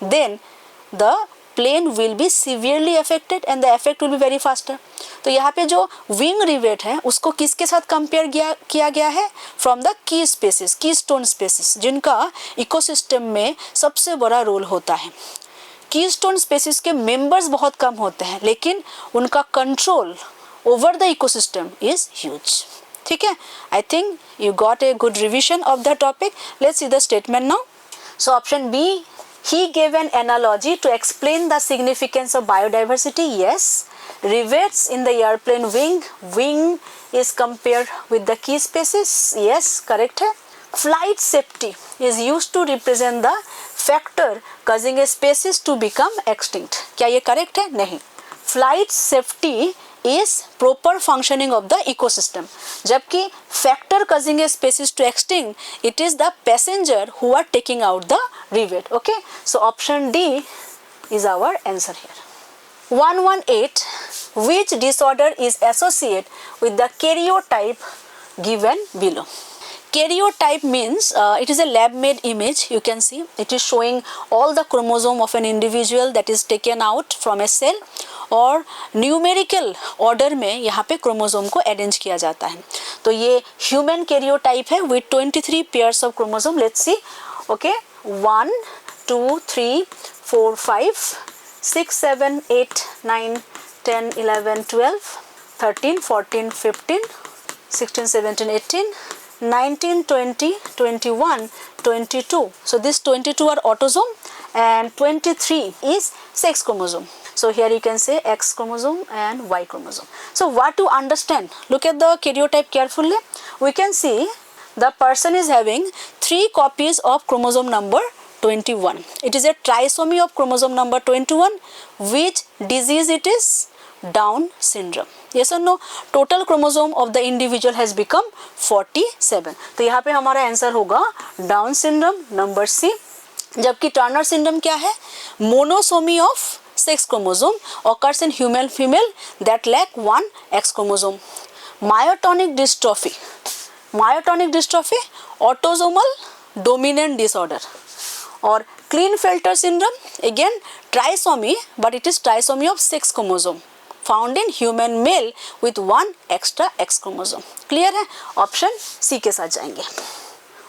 then the plane will be severely affected and the effect will be very faster. तो यहाँ पे जो विंग रिवेट है उसको किसके साथ कंपेयर किया गया है? फ्रॉम द की स्पेसिस, की स्टोन स्पेसिस, जिनका इकोसिस्टम में सबसे बड़ा रोल होता है. की स्टोन स्पेसिस के मेंबर्स बहुत कम होते हैं लेकिन उनका control over the ecosystem is huge. ठीक है, I think you got a good revision of the topic. Let's see the statement now. So option B, he gave an analogy to explain the significance of biodiversity. Yes, rivets in the airplane wing is compared with the key species. Yes, correct है. Flight safety is used to represent the factor causing a species to become extinct. क्या ये correct है? नहीं. Flight safety is proper functioning of the ecosystem. जबकि factor causing a species to extinct, it is the passenger who are taking out the rivet. Okay, so option D is our answer here. 118, which disorder is associated with the karyotype given below? Karyotype means it is a lab made image. You can see it is showing all the chromosome of an individual that is taken out from a cell, और न्यूमेरिकल ऑर्डर में यहाँ पे क्रोमोसोम को अरेंज किया जाता है. तो ये ह्यूमन कैरियोटाइप है with 23 pairs of chromosome. Let's see. Okay, 1 2 3 4 5 6 7 8 9 10 11 12 13 14 15 16 17 18 19 20 21 22. So this 22 are autosome and 23 is sex chromosome. So here you can say X chromosome and Y chromosome. So what to understand? Look at the karyotype carefully. We can see the person is having 3 copies of chromosome number 21. It is a trisomy of chromosome number 21. Which disease it is? Down syndrome. Yes or no? Total chromosome of the individual has become 47. तो यहाँ पे हमारा आंसर होगा डाउन सिंड्रोम, नंबर सी. जबकि टर्नर सिंड्रोम क्या है? Monosomy of sex chromosome occurs in female that lack one X chromosome. Myotonic dystrophy, autosomal dominant disorder. Or Klinefelter syndrome, again trisomy, but it is trisomy of sex chromosome found in human male with one extra X chromosome. Clear है? Option C के साथ जाएंगे.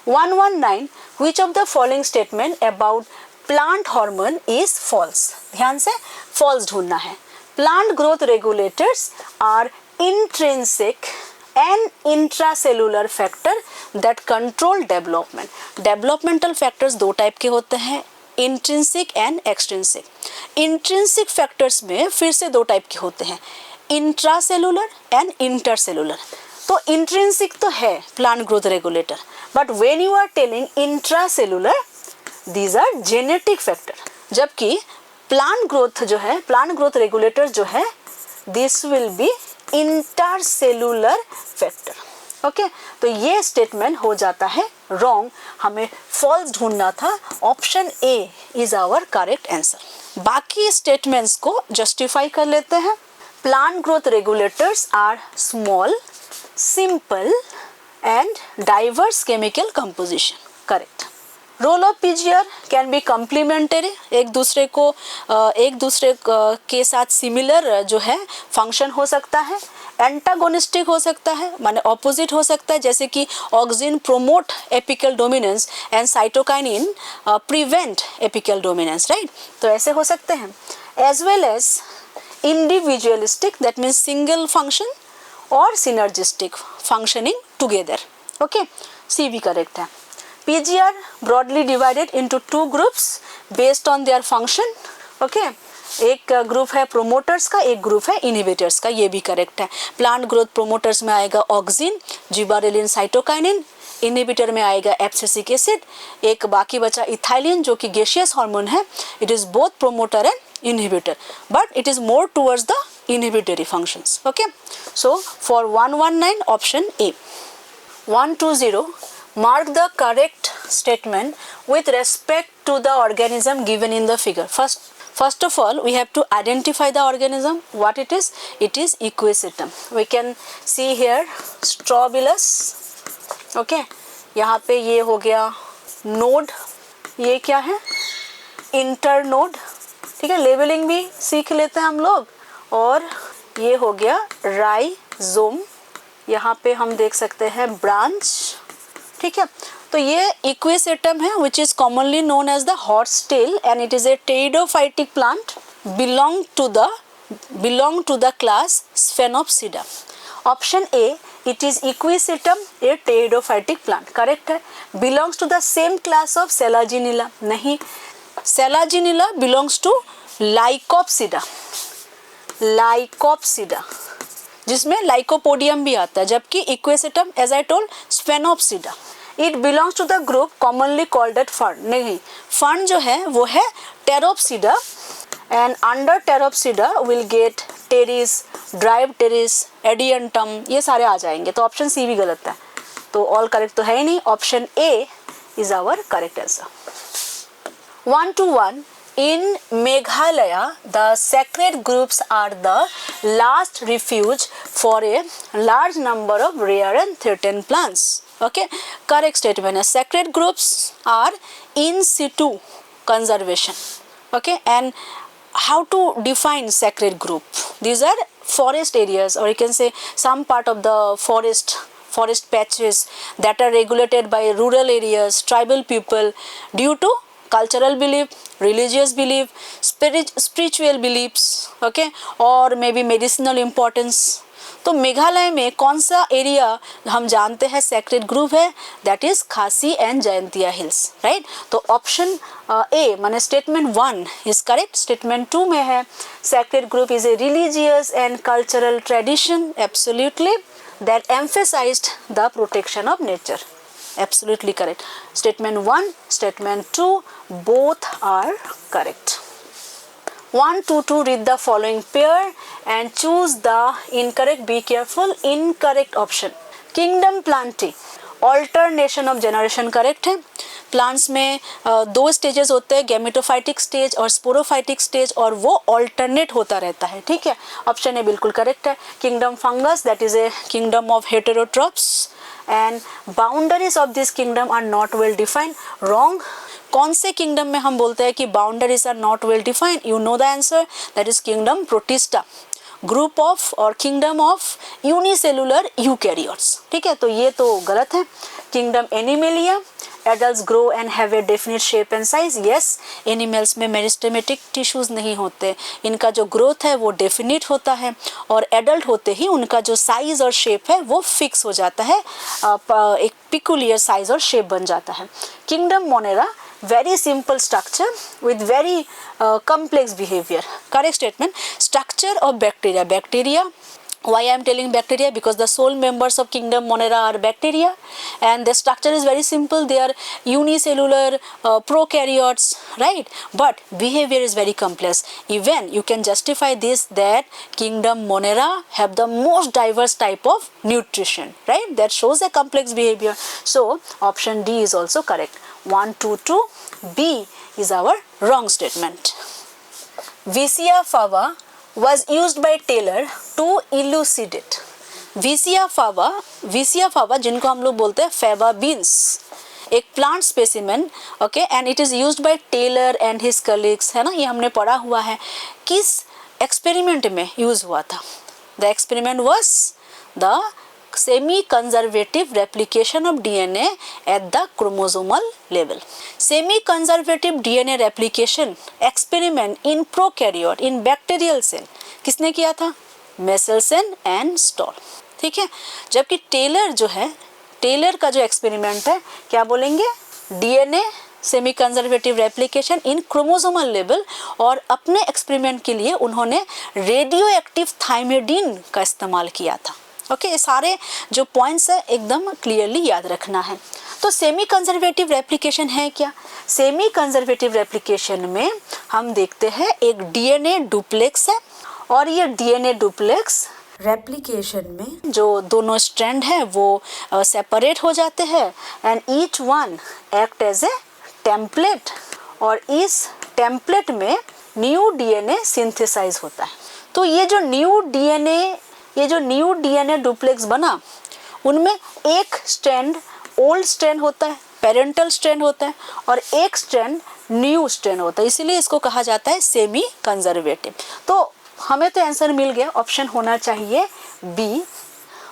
119, which of the following statement about plant hormone is false? ध्यान से फॉल्स ढूंढना है. Plant growth regulators are intrinsic and intracellular factor that control development. Developmental factors दो टाइप के होते हैं, intrinsic and extrinsic. Intrinsic factors में फिर से दो टाइप के होते हैं, इंट्रासेलुलर एंड इंटरसेलुलर। तो इंट्रिंसिक तो है plant growth regulator, but when you are telling intracellular, these are genetic factor. जबकि प्लांट ग्रोथ जो है, प्लांट ग्रोथ रेगुलेटर जो है, this will be intercellular factor. Okay, तो ये स्टेटमेंट हो जाता है रॉन्ग, हमें फॉल्स ढूंढना था। Option A is our correct answer. बाकी स्टेटमेंट्स को जस्टिफाई कर लेते हैं। Plant growth regulators are small, simple and diverse chemical composition, correct. Role of PGR can be complementary, एक दूसरे के साथ सिमिलर जो है फंक्शन हो सकता है। एंटागोनिस्टिक हो सकता है, माने ऑपोजिट हो सकता है, जैसे कि auxin promote apical dominance and cytokinin prevent apical dominance, right. तो ऐसे हो सकते हैं। As well as individualistic, that means single function, और synergistic, functioning together. Okay, C भी करेक्ट है। PGR broadly divided into two groups based on their function. Okay, एक ग्रुप है प्रोमोटर्स का, एक ग्रुप है इनहिबिटर्स का, ये भी करेक्ट है। प्लांट ग्रोथ प्रोमोटर्स में आएगा ऑक्सिन, जिबरेलिन, साइटोकाइनिन। इनहिबिटर में आएगा एब्सिसिक एसिड। एक बाकी बचा इथाइलिन जो कि गैसियस हार्मोन है। It is both promoter and inhibitor, but it is more towards the inhibitory functions. Okay, so for 119 option A. 120, mark the correct statement with respect to the organism given in the figure. First of all, we have to identify the organism. What it is? It is Equisetum. We can see here Strobilus. Okay, यहाँ पे ये हो गया node. ये क्या है? Internode. ठीक है, लेबलिंग भी सीख लेते हैं हम लोग। और ये हो गया rhizome. यहाँ पे हम देख सकते हैं ब्रांच। ठीक है, तो ये इक्विसेटम है which is commonly known as the horsetail and it is a pteridophytic plant, belong to the class sphenopsida. Option A, it is equisetum, a pteridophytic plant, correct है। Belongs to the same class of selaginella, नहीं, सेलाजिनिला बिलोंग्स टू लाइकोप्सिडा, जिसमें लाइकोपोडियम भी आता है, जबकि equisetum as I told sphenopsida. It belongs to the group commonly called at fern, नहीं, फर्न जो है वो है pteropsida, and under pteropsida will get pteris, dryopteris, adiantum, ये सारे आ जाएंगे। तो ऑप्शन सी भी गलत है, तो ऑल करेक्ट तो है ही नहीं। Option A is our correct answer. 121, in Meghalaya, the sacred groups are the last refuge for a large number of rare and threatened plants. Okay, correct statement है, sacred groups are in situ conservation. Okay, and how to define sacred group? These are forest areas, or you can say some part of the forest patches that are regulated by rural areas, tribal people, due to cultural belief, religious belief, spiritual beliefs, okay, or maybe medicinal importance. तो मेघालय में कौन सा एरिया हम जानते हैं सेक्रेड ग्रुप है? दैट इज खासी एंड जयंतिया हिल्स, राइट। तो ऑप्शन ए माने स्टेटमेंट 1 इज करेक्ट। स्टेटमेंट 2 में है sacred group is a religious and cultural tradition, absolutely, that emphasised the protection of nature, absolutely correct. Statement 1, statement 2, both are correct. 122, read the following pair and choose the incorrect. Be careful, incorrect option. Kingdom plantae, alternation of generation, correct है। प्लांट्स में दो स्टेजेस होते हैं, गैमेटोफाइटिक स्टेज और स्पोरोफाइटिक स्टेज, और वो ऑल्टरनेट होता रहता है, ठीक है। ऑप्शन ए बिल्कुल करेक्ट है। Kingdom fungus, that is a kingdom of heterotrophs, and boundaries of this kingdom are not well defined, wrong। कौन से किंगडम में हम बोलते हैं कि boundaries are not well defined? You know the answer, that is kingdom protista, group of और किंगडम ऑफ यूनिसेलुलर यूकैरियोट्स, ठीक है। तो ये तो गलत है। Kingdom animalia, adults grow and have a definite shape and size, yes. Animals में मेरिस्टेमेटिक टिश्यूज नहीं होते, इनका जो ग्रोथ है वो डेफिनिट होता है, और एडल्ट होते ही उनका जो साइज और शेप है वो फिक्स हो जाता है, एक पिकुलियर साइज और शेप बन जाता है। Kingdom Monera very simple structure with very complex behavior. Correct statement. Structure of bacteria. Why I am telling bacteria? Because the sole members of kingdom Monera are bacteria, and the structure is very simple. They are unicellular prokaryotes, right? But behavior is very complex. Even you can justify this that kingdom Monera have the most diverse type of nutrition, right? That shows a complex behavior. So option D is also correct. 1, 2, 2. B is our wrong statement. Vicia fava was used by Taylor to elucidate. Vicia fava जिनको हम लोग बोलते हैं fava beans, एक plant specimen, okay, and it is used by Taylor and his colleagues, है ना, ये हमने पढ़ा हुआ है. किस एक्सपेरिमेंट में यूज हुआ था? The experiment was the semi-conservative replication of DNA at the chromosomal level. Semi-conservative DNA replication experiment in prokaryote, in bacterial cell, किसने किया था? Michelson and Stoll. ठीक है. जबकि टेलर जो है, टेलर का जो एक्सपेरिमेंट है, क्या बोलेंगे? DNA सेमी कंजर्वेटिव रेप्लिकेशन इन क्रोमोसोमल लेवल, और अपने एक्सपेरिमेंट के लिए उन्होंने रेडियो एक्टिव थाइमेडिन का इस्तेमाल किया था. ओके, ये सारे जो पॉइंट्स है एकदम क्लियरली याद रखना है. तो सेमी कंजर्वेटिव रेप्लिकेशन है क्या? सेमी कंजर्वेटिव रेप्लिकेशन में हम देखते हैं एक डीएनए डुप्लेक्स है, और ये डीएनए डुप्लेक्स रेप्लिकेशन में जो दोनों स्ट्रैंड है वो सेपरेट हो जाते हैं, and each one act as a template, और इस टेम्पलेट में न्यू डीएनए सिंथेसाइज होता है. तो ये जो न्यू डीएनए डुप्लेक्स बना, उनमें एक स्ट्रैंड ओल्ड स्ट्रैंड होता है, पेरेंटल स्ट्रैंड होता है, और एक स्ट्रैंड न्यू स्ट्रैंड होता है, इसीलिए इसको कहा जाता है सेमी कंजर्वेटिव. तो हमें तो आंसर मिल गया, ऑप्शन होना चाहिए बी.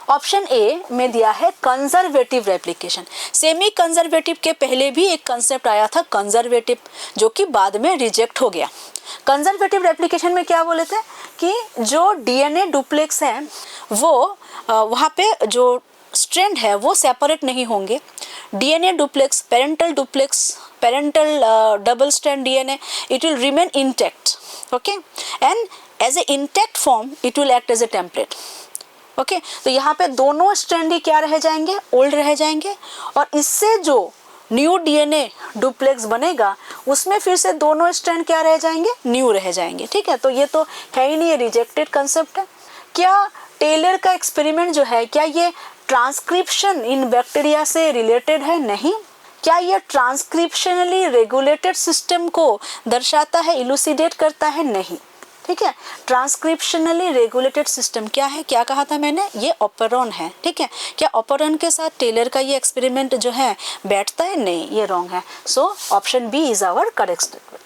ऑप्शन ए में दिया है कंजर्वेटिव रेप्लिकेशन. सेमी कंजर्वेटिव के पहले भी एक कंसेप्ट आया था कंजर्वेटिव, जो कि बाद में रिजेक्ट हो गया. कंजर्वेटिव रेप्लिकेशन में क्या बोले थे कि जो डीएनए डुप्लेक्स है वो वहाँ पे जो स्ट्रैंड है वो सेपरेट नहीं होंगे. DNA duplex, parental double strand DNA, it will remain intact, okay, and as a intact form it will act as a template. Okay, तो यहाँ पे दोनों स्ट्रैंड ही क्या रह जाएंगे? ओल्ड रह जाएंगे, और इससे जो न्यू डीएनए डुप्लेक्स बनेगा उसमें फिर से दोनों स्ट्रैंड क्या रह जाएंगे? न्यू रह जाएंगे. ठीक है, तो ये तो है ही नहीं, ये रिजेक्टेड कंसेप्ट है. क्या टेलर का एक्सपेरिमेंट जो है, क्या ये ट्रांसक्रिप्शन इन बैक्टीरिया से रिलेटेड है? नहीं. क्या ये ट्रांसक्रिप्शनली रेगुलेटेड सिस्टम को दर्शाता है, इलुसिडेट करता है? नहीं. ठीक है, ट्रांसक्रिप्शनली रेगुलेटेड सिस्टम क्या है? क्या कहा था मैंने? ये ऑपरॉन है. ठीक है, क्या ऑपरॉन के साथ टेलर का ये एक्सपेरिमेंट जो है बैठता है? नहीं, ये रॉन्ग है. So option B is our correct statement.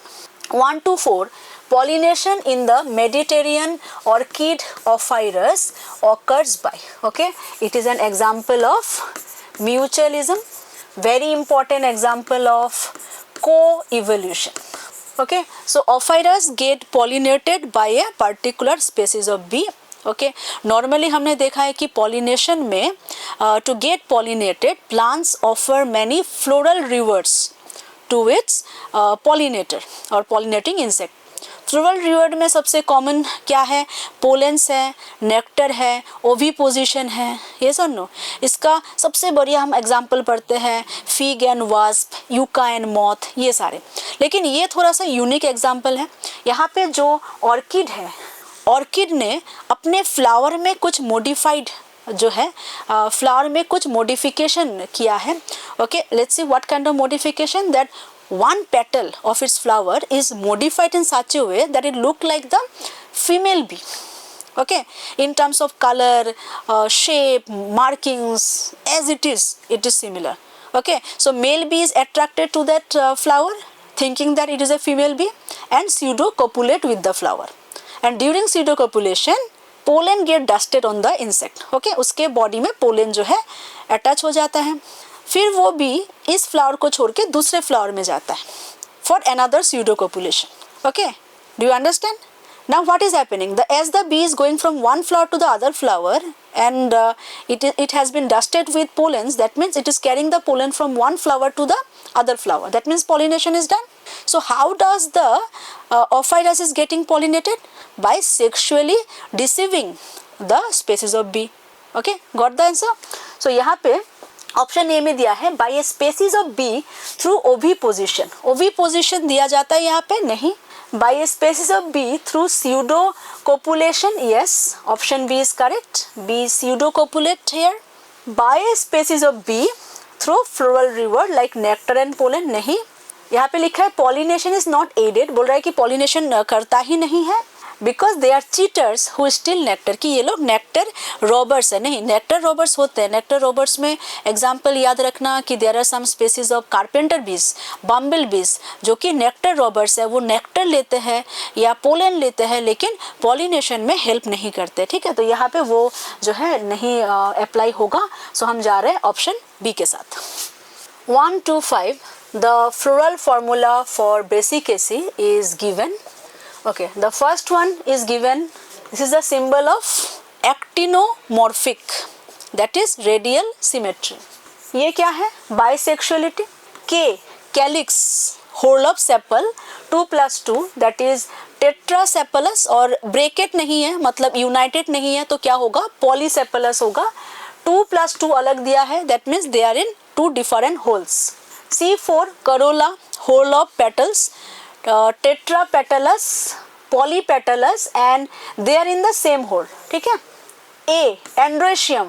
1 to 4. Pollination in the Mediterranean orchid Ophrys occurs by. Okay, it is an example of mutualism, very important example of co-evolution. Okay, so Ophrys get pollinated by a particular species of bee. Okay, normally हमने देखा है कि pollination में to get pollinated plants offer many floral rewards to its pollinator or pollinating insect. Floral revered में सबसे कॉमन क्या है? पोलेंस है, नेक्टर है, ओविपोजिशन है. ये सुनो, इसका सबसे बढ़िया हम एग्जांपल पढ़ते हैं fig and wasp, yucca and moth, ये सारे. लेकिन ये थोड़ा सा यूनिक एग्जांपल है. यहाँ पे जो ऑर्किड है, ऑर्किड ने अपने फ्लावर में कुछ मॉडिफाइड जो है, फ्लावर में कुछ मॉडिफिकेशन किया है. Okay, let's see what kind of modification. That one petal of its flower is modified in such a way that it look like the female bee. Okay, in terms of color, shape, markings, as it is similar. Okay, so male bee is attracted to that flower thinking that it is a female bee and pseudo copulate with the flower, and during pseudo copulation pollen get dusted on the insect. Okay, उसके बॉडी में पोलन जो है अटैच हो जाता है. फिर वो भी इस फ्लावर को छोड़ के दूसरे फ्लावर में जाता है for another pseudo copulation. Okay, do you understand? Now what is happening? As the bee is going from one flower to the other flower, and it has been dusted with pollens, that means it is carrying the pollen from one flower to the other flower. That means pollination is done. So how does the Ophiuchus is getting pollinated? By sexually deceiving the species of bee. Okay, got the answer? So यहाँ पे ऑप्शन ए में दिया है by a species of B through oviposition. Oviposition दिया जाता है यहाँ पे नहीं. By a species of bee through pseudo copulation, yes, option B is correct. B is pseudo copulate here. By a species of bee through floral reward like nectar and pollen, नहीं. यहाँ पे लिखा है pollination is not aided, बोल रहा है कि pollination करता ही नहीं है. Because they are cheaters who steal nectar, कि ये लोग नेक्टर रॉबर्स है. नहीं, नेक्टर रॉबर्स होते हैं. नेक्टर रॉबर्स में एग्जाम्पल याद रखना कि there are some species of carpenter bees, bumble बीज, जो कि नेक्टर रॉबर्स है. वो नेक्टर लेते हैं या पोलन लेते हैं, लेकिन पॉलिनेशन में हेल्प नहीं करते. ठीक है, तो यहाँ पे वो जो है नहीं अप्लाई होगा. सो हम जा रहे हैं ऑप्शन बी के साथ. 1 to 5 the floral formula for Brassicaceae is given. Okay, the first one is given. This is the symbol of actinomorphic, that is radial symmetry. ये क्या है? Bisexuality. K, calyx, whole of sepal, 2+2, that is tetrasepalous. और bracket नहीं है, मतलब united नहीं है, तो क्या होगा? Polysepalous होगा. 2+2 अलग दिया है, that means they are in 2 different holes. C4, corolla, whole of petals, tetrapetalous, polypetalous, and they are in the same hole. ठीक है. A, androecium,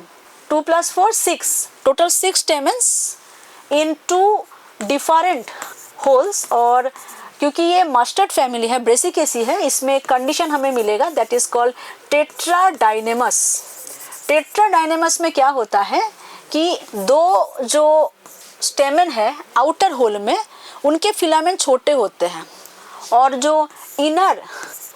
2+4, 6, total 6 stamens in 2 different holes. और क्योंकि ये मस्टर्ड फैमिली है, ब्रेसिकेसी है, इसमें कंडीशन हमें मिलेगा दैट इज कॉल्ड टेट्राडाइनेमस. टेट्राडाइनेमस में क्या होता है कि दो जो स्टेमन है आउटर होल में, उनके फिलामेंट छोटे होते हैं, और जो इनर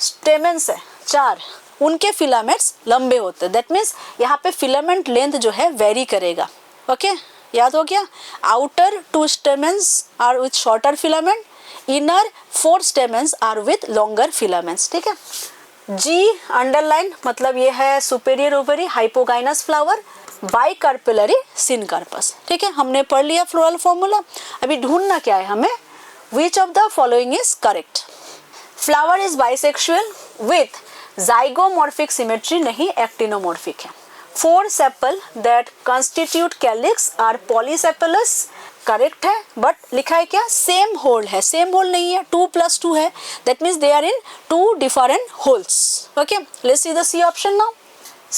स्टेमेंस है 4, उनके फिलामेंट्स लंबे होते हैं. दैट मीन्स यहाँ पे फिलामेंट लेंथ जो है वेरी करेगा. ओके, याद हो गया? Outer 2 stamens are with shorter filament, inner 4 stamens are with longer filaments. ठीक है. जी अंडरलाइन, मतलब ये है superior ovary, hypogynous flower, bicarpellary syncarpous. ठीक है, हमने पढ़ लिया फ्लोरल फॉर्मूला. अभी ढूंढना क्या है हमें? Which of the following is correct? Flower is bisexual with zygomorphic symmetry, नहीं actinomorphic है. 4 sepal that constitute calyx are polysepalous, correct है, but लिखा है क्या? Same hole है. Same hole नहीं है, 2+2 है. That means they are in 2 different holes. Okay, let's see the C option now.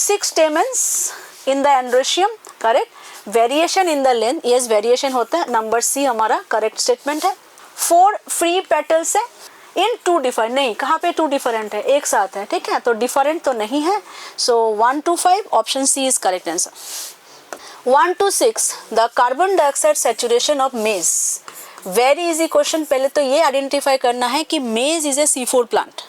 6 stamens in the androecium, correct. Variation in the length, yes, variation होता है. Number C हमारा correct statement है. 4 फ्री पेटल्स है इन 2 डिफरेंट, नहीं, कहाँ पे 2 डिफरेंट है? एक साथ है. ठीक है, तो डिफरेंट तो नहीं है. So 1 to 5 option C is correct answer. 1 to 6 the carbon dioxide saturation of maize. Very easy question. पहले तो ये आइडेंटिफाई करना है कि मेज is a C4 plant.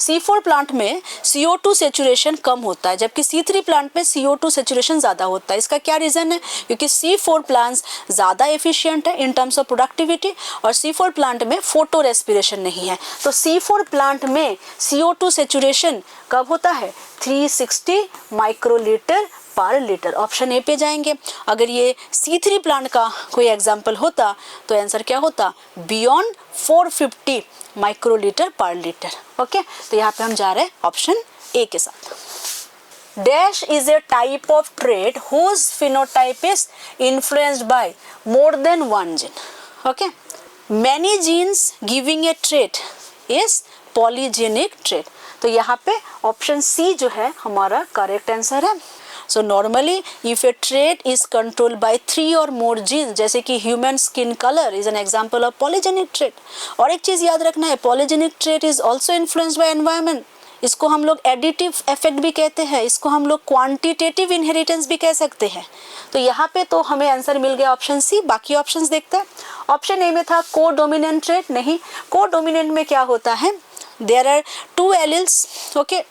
C4 plant में CO2 सेचुरेशन कम होता है, जबकि C3 प्लांट में CO2 सेचुरेशन ज़्यादा होता है. इसका क्या रीज़न है? क्योंकि C4 प्लांट्स ज़्यादा एफिशिएंट है इन टर्म्स ऑफ प्रोडक्टिविटी, और C4 प्लांट में फोटो रेस्पिरेशन नहीं है. तो C4 प्लांट में CO2 सेचुरेशन कब होता है? 360 माइक्रोलीटर पर लीटर. ऑप्शन ए पे जाएंगे. अगर ये C3 प्लांट का कोई एग्जाम्पल होता तो आंसर क्या होता? बियॉन्ड 450 माइक्रोलीटर पर लीटर. ओके, तो यहाँ पे हम जा रहे हैं ऑप्शन ए के साथ. Dash is a type of trait whose phenotype is influenced by more than 1 gene. Okay, many genes giving a trait is polygenic trait. तो यहाँ पे ऑप्शन सी जो है हमारा करेक्ट आंसर है. So normally if a trait is controlled by 3 or more genes, जैसे कि human skin color is an example of polygenic trait. और एक चीज़ याद रखना है, polygenic trait is also influenced by environment. इसको हम लोग additive effect भी कहते हैं, इसको हम लोग quantitative inheritance भी कह सकते हैं. तो यहाँ पे तो हमें आंसर मिल गया ऑप्शन सी. बाकी ऑप्शंस देखते हैं. ऑप्शन ए में था co-dominant trait. नहीं, co-dominant में क्या होता है? There are 2 alleles. Okay,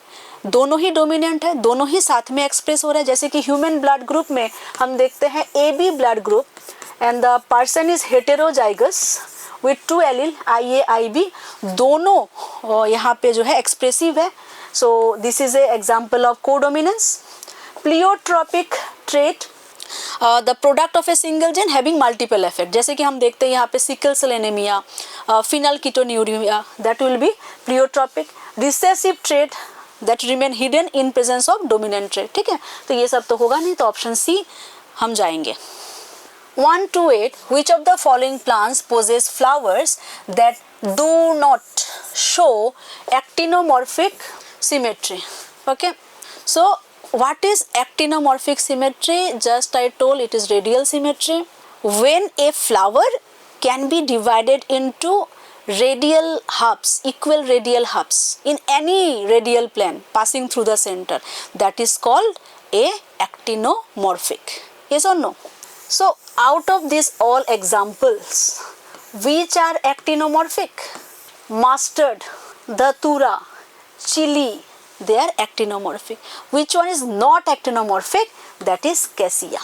दोनों ही डोमिनेंट है, दोनों ही साथ में एक्सप्रेस हो रहा है. जैसे कि ह्यूमन ब्लड ग्रुप में हम देखते हैं AB blood group and the person is heterozygous, with 2 allele IA IB दोनों यहाँ पे जो है एक्सप्रेसिव है. So this is a example of codominance. Pleiotropic trait the product of a single gene having multiple effect. जैसे कि हम देखते हैं यहाँ पे sickle cell anaemia, phenylketonuria, that will be pleiotropic. Recessive trait that remain hidden in presence of dominant trait. ठीक है, तो ये सब तो होगा नहीं, तो ऑप्शन सी हम जाएंगे. 1 to 8. Which of the following plants possess flowers that do not show actinomorphic symmetry? Okay, so what is actinomorphic symmetry? Just I told it is radial symmetry. When a flower can be divided into radial hubs, equal radial hubs in any radial plane passing through the center, that is called a actinomorphic. Yes or no? So out of these all examples, which are actinomorphic? Mustard, datura, chili, they are actinomorphic. Which one is not actinomorphic? That is cassia.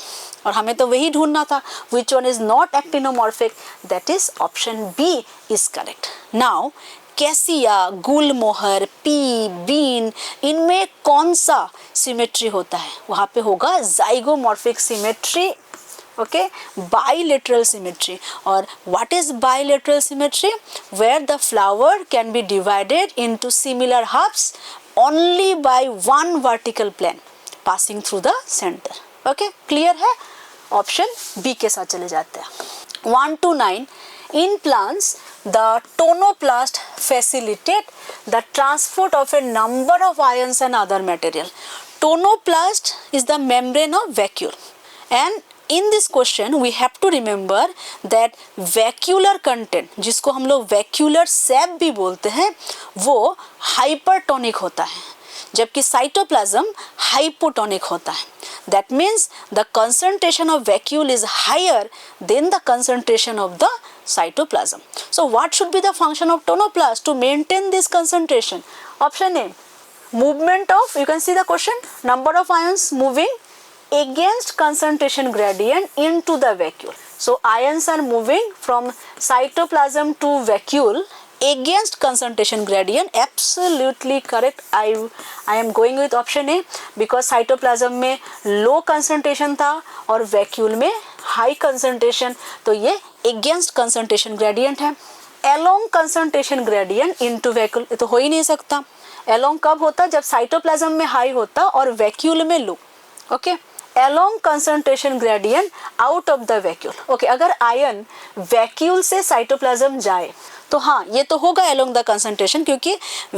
और हमें तो वही ढूंढना था. Which one is not actinomorphic? That is option B is correct. Now cassia, gulmohar, pea, bean, इनमें कौन सा सिमेट्री होता है? वहाँ पे होगा zygomorphic symmetry. Okay, bilateral symmetry. Or what is bilateral symmetry? Where the flower can be divided into similar halves only by one vertical plane passing through the center. Okay, clear है? Option B के साथ चले जाते हैं. 1 to 9. In plants, the tonoplast facilitate the transport of a number of ions and other material. Tonoplast is the membrane of vacuole. And in this question we have to remember that vacuolar content, जिसको हम लोग vacuolar sap भी बोलते हैं, वो hypertonic होता है, जबकि cytoplasm hypotonic होता है. That means the concentration of vacuole is higher than the concentration of the cytoplasm. So what should be the function of tonoplast to maintain this concentration? Option A, movement of, you can see the question, number of ions moving against concentration gradient into the vacuole. So ions are moving from cytoplasm to vacuole against concentration gradient. Absolutely correct. I am going with option A because cytoplasm में low concentration था और vacuole में high concentration, तो ये against concentration gradient है. Along concentration gradient into vacuole तो हो ही नहीं सकता. Along कब होता? जब cytoplasm में high होता और vacuole में low. Okay, along concentration gradient out of the vacuole. Okay, अगर आयन vacuole से cytoplasm जाए तो हाँ ये तो होगा along the concentration, क्योंकि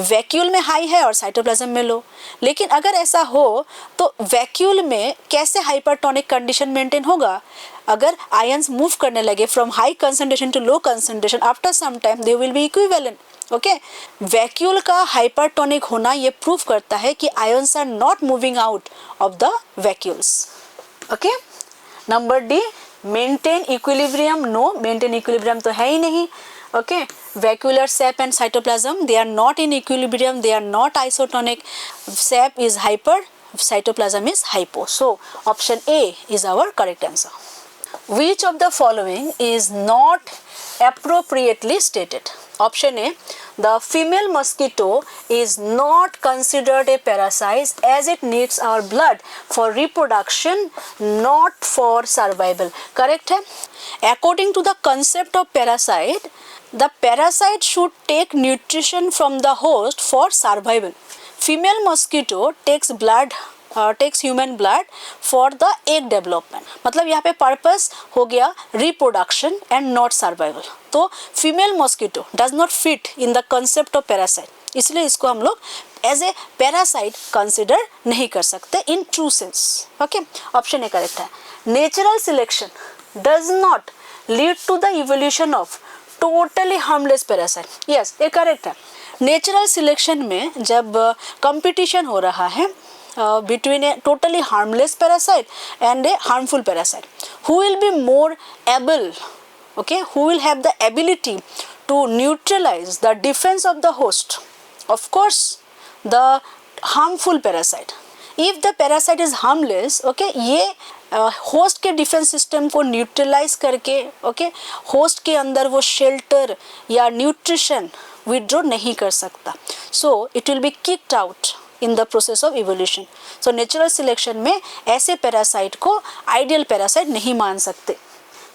vacuole में high है और cytoplasm में low. लेकिन अगर ऐसा हो तो vacuole में कैसे hypertonic condition maintain होगा? अगर ions move करने लगे from high concentration to low concentration, after some time they will be equivalent. Okay, vacuole का हाइपरटोनिक होना ये प्रूव करता है कि ions are not moving out of the vacuoles. Okay, number D, maintain equilibrium. No, maintain equilibrium तो है ही नहीं. Okay, vacuolar sap and cytoplasm, they are not in equilibrium, they are not isotonic. Sap is hyper, cytoplasm is hypo. So option A is our correct answer. Which of the following is not appropriately stated? Option A, the female mosquito is not considered a parasite as it needs our blood for reproduction, not for survival. Correct है? According to the concept of parasite, the parasite should take nutrition from the host for survival. Female mosquito takes human blood for the egg development. मतलब यहाँ पे पर्पस हो गया reproduction and not survival. तो female mosquito does not fit in the concept of parasite. इसलिए इसको हम लोग as a parasite consider नहीं कर सकते in true sense. Okay, option A correct है. Natural selection does not lead to the evolution of totally harmless parasite. Yes, ये correct है. नेचुरल सिलेक्शन में जब कंपटीशन हो रहा है between a totally harmless parasite and a harmful parasite, who will be more able, okay, who will have the ability to neutralize the defense of the host? Of course, the harmful parasite. If the parasite is harmless, okay, ये होस्ट के डिफेंस सिस्टम को न्यूट्रलाइज करके, ओके, होस्ट के अंदर वो शेल्टर या न्यूट्रिशन विड्रॉ नहीं कर सकता, so it will be kicked out in the process of evolution. So natural selection में ऐसे पैरासाइट को आइडियल पैरासाइट नहीं मान सकते।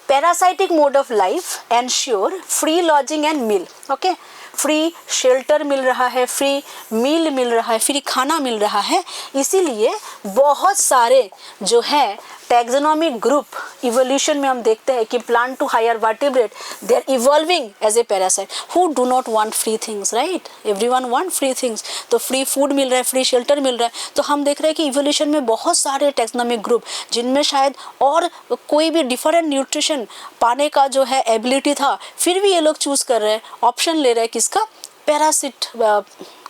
Parasitic mode of life ensure free lodging and meal, okay, free shelter मिल रहा है, फ्री मील मिल रहा है, फ्री खाना मिल रहा है, इसीलिए बहुत सारे जो है टैक्सोनॉमिक ग्रुप इवोल्यूशन में हम देखते हैं कि plant to higher vertebrate they are evolving as a parasite who do not want free things, right, everyone want free things. तो फ्री फूड मिल रहा है, फ्री शेल्टर मिल रहा है, तो हम देख रहे हैं कि इवोल्यूशन में बहुत सारे टैक्सोनॉमिक ग्रुप जिनमें शायद और कोई भी डिफरेंट न्यूट्रिशन पाने का जो है एबिलिटी था, फिर भी ये लोग चूज कर रहे हैं, ऑप्शन ले रहे हैं किसका, पैरासिट,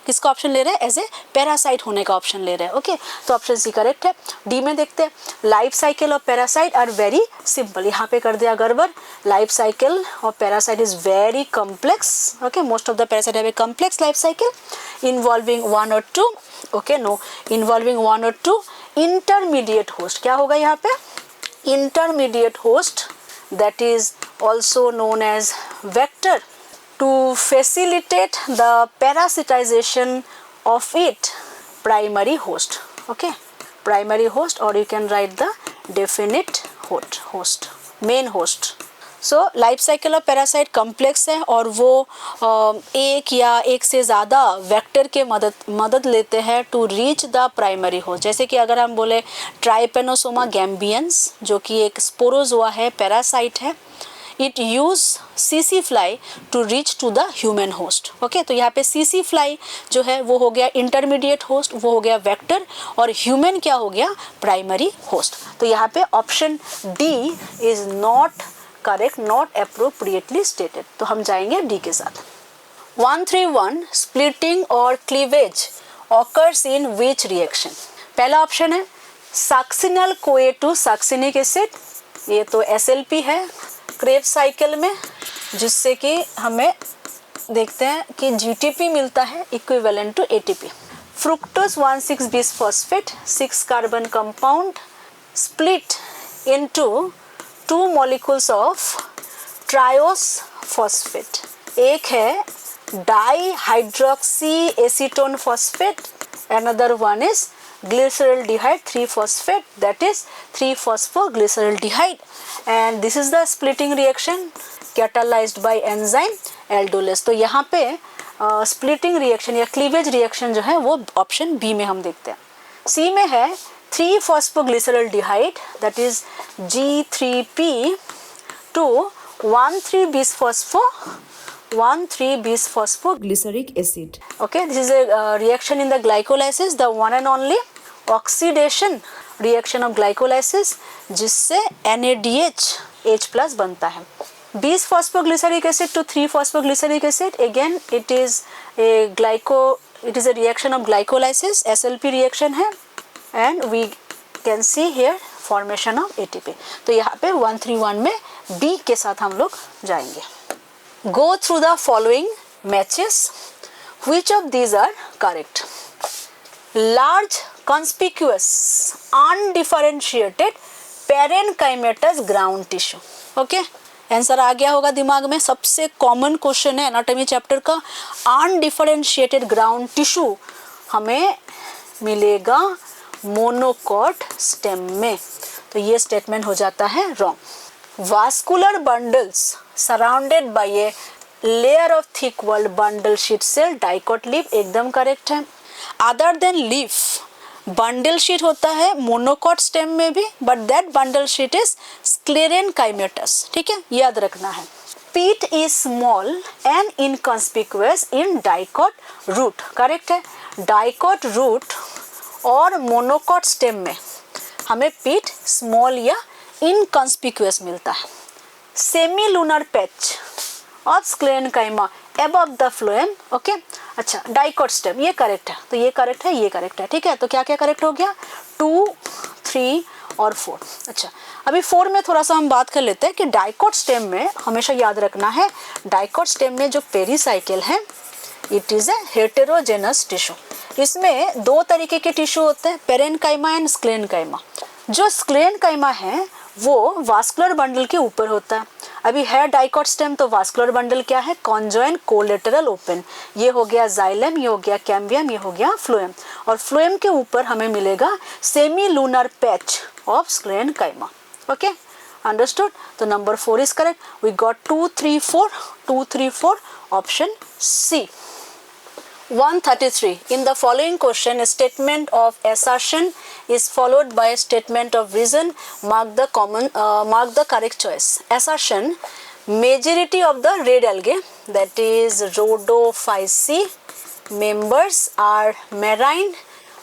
किसका ऑप्शन ले रहे हैं, एज ए पैरासाइट होने का ऑप्शन ले रहे हैं, ओके। तो ऑप्शन सी करेक्ट है। डी में देखते हैं, life cycle of parasite are very simple, यहाँ पे कर दिया गड़बड़, life cycle of parasite is very complex, okay, most of the parasite have a complex life cycle involving one or two, okay, no, involving one or two intermediate host, क्या होगा यहाँ पे, intermediate host, that is also known as vector, to facilitate the parasitization of its primary host, okay, primary host, or you can write the definite host, main host। So life cycle of parasite complex है और वो एक या एक से ज़्यादा वेक्टर के मदद लेते हैं to reach the primary host. जैसे कि अगर हम बोले ट्राइपेनोसोमा गैम्बियंस जो कि एक स्पोरोजोआ है, पैरासाइट है, इट यूज सीसी fly to reach to the human host, okay. तो यहाँ पे सीसी फ्लाई जो है वो हो गया इंटरमीडिएट होस्ट, वो हो गया वेक्टर, और ह्यूमन क्या हो गया, प्राइमरी होस्ट। तो यहाँ पे option D is not correct, not appropriately stated, तो हम जाएंगे डी के साथ। 131 स्प्लिटिंग और cleavage occurs in which reaction. पहला ऑप्शन है सक्सिनल कोए टू सक्सिनिक एसिड, ये तो SLP है क्रेब साइकिल में, जिससे कि हमें देखते हैं कि GTP मिलता है equivalent to ATP। Fructose 1,6 bis phosphate 6 carbon compound split into 2 molecules of triose phosphate, एक है dihydroxy acetone phosphate, another one is glyceraldehyde 3-phosphate, that is 3-phosphoglyceraldehyde, and this is the splitting reaction catalyzed by enzyme aldolase। तो यहाँ पे स्प्लिटिंग रिएक्शन या क्लीवेज रिएक्शन जो है वो ऑप्शन बी में हम देखते हैं। सी में है 3-phosphoglyceraldehyde, that is G3P to 1,3-bisphosphoglyceric acid, okay, this is a reaction in the glycolysis, the one and only oxidation reaction of glycolysis, जिससे NADH H+ बनता है। Bisphosphoglyceric acid to 3-phosphoglyceric acid, again it is a reaction of glycolysis, SLP reaction है, and we can see here formation of ATP। तो यहाँ पे 131 में B के साथ हम लोग जाएंगे। Go through the following matches, which of these are correct? Large, conspicuous, undifferentiated parenchymatous ground tissue, okay? Answer आ गया होगा दिमाग में, सबसे कॉमन क्वेश्चन है एनाटॉमी चैप्टर का। अनडिफरेंशिएटेड ग्राउंड टिश्यू हमें मिलेगा मोनोकॉट स्टेम में, तो ये स्टेटमेंट हो जाता है wrong. Vascular bundles surrounded by a layer of thick walled bundle sheath cell dicot leaf, एकदम करेक्ट है। Other than leaf bundle sheath होता है मोनोकॉट स्टेम में भी, but that bundle sheath is sclerenchymatous, ठीक है, याद रखना है। Pith is small and inconspicuous in dicot root, correct है। डाइकोट रूट और मोनोकॉट स्टेम में हमें पीट स्मॉल या इनकॉन्स्पिक्यूअस मिलता है। Semilunar patch of sclerenchyma above the phloem, okay. अच्छा, डाइकोट स्टेम ये करेक्ट है, तो ये करेक्ट है, ये करेक्ट है, ठीक है। तो क्या क्या करेक्ट हो गया, 2, 3 और 4। अच्छा, अभी 4 में थोड़ा सा हम बात कर लेते हैं कि डाइकोट स्टेम में हमेशा याद रखना है, डाइकोट स्टेम में जो पेरीसाइकिल है it is A heterogeneous tissue. इसमें 2 तरीके के टिश्यू होते हैं, पेरेनकाइमा एंड स्क्लेरेनकाइमा। जो स्क्लेरेनकाइमा है वो वास्कुलर बंडल के ऊपर होता है। अभी है डाइकॉट स्टेम तो वास्कुलर बंडल क्या है, कॉन्जॉइन कोलेटरल ओपन। ये हो गया जाइलम, ये हो गया कैम्बियम, ये हो गया फ्लोएम, और फ्लोएम के ऊपर हमें मिलेगा semilunar patch of sclerenchyma. Okay, understood. तो number 4 is correct. We got 2, 3, 4, 2, 3, 4, option C. 133. In the following question, a statement of assertion is followed by a statement of reason. Mark the correct choice. Assertion: majority of the red algae, that is Rhodophyceae members, are marine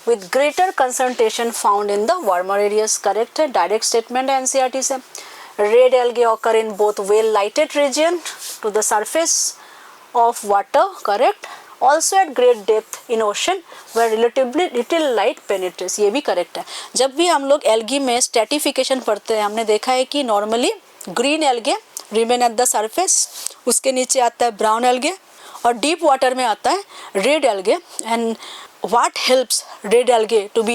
with greater concentration found in the warmer areas. Correct है, direct statement है NCERT से. Red algae occur in both well lighted region to the surface of water. Correct. Also at great depth in ocean where relatively little light penetrates. ये भी करेक्ट है। जब भी हम लोग एल्गी में स्ट्रेटिफिकेशन पढ़ते हैं हमने देखा है कि normally green algae remain at the surface, उसके नीचे आता है ब्राउन एल्गे, और डीप वाटर में आता है red algae. And what helps red algae to be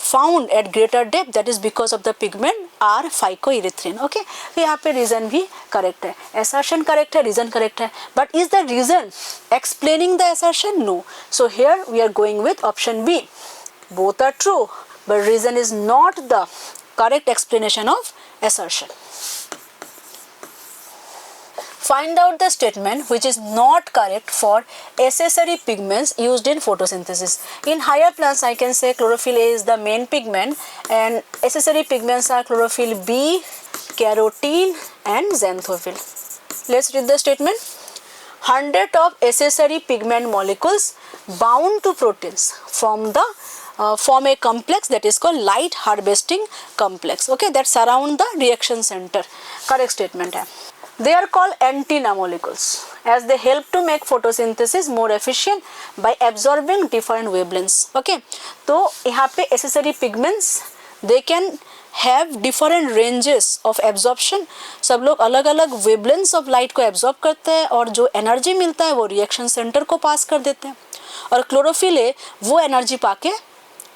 found at greater depth, that is because of the pigment are phycoerythrin. Okay, तो यहाँ पे रीजन भी करेक्ट है, assertion करेक्ट है, रीजन करेक्ट है, but is the reason explaining the assertion? No. So here we are going with option B. Both are true, but reason is not the correct explanation of assertion. Find out the statement which is not correct for accessory pigments used in photosynthesis. In higher plants, I can say chlorophyll A is the main pigment, and accessory pigments are chlorophyll B, carotene, and xanthophyll. Let's read the statement. 100 of accessory pigment molecules bound to proteins form a complex that is called light harvesting complex. Okay, that surround the reaction center. Correct statement है. They are called antenna molecules as they help to make photosynthesis more efficient by absorbing different wavelengths. Okay, तो यहाँ पे accessory pigments they can have different ranges of absorption. सब लोग अलग अलग wavelengths of light को absorb करते हैं और जो energy मिलता है वो reaction center को pass कर देते हैं, और क्लोरोफिल ए वो energy पाके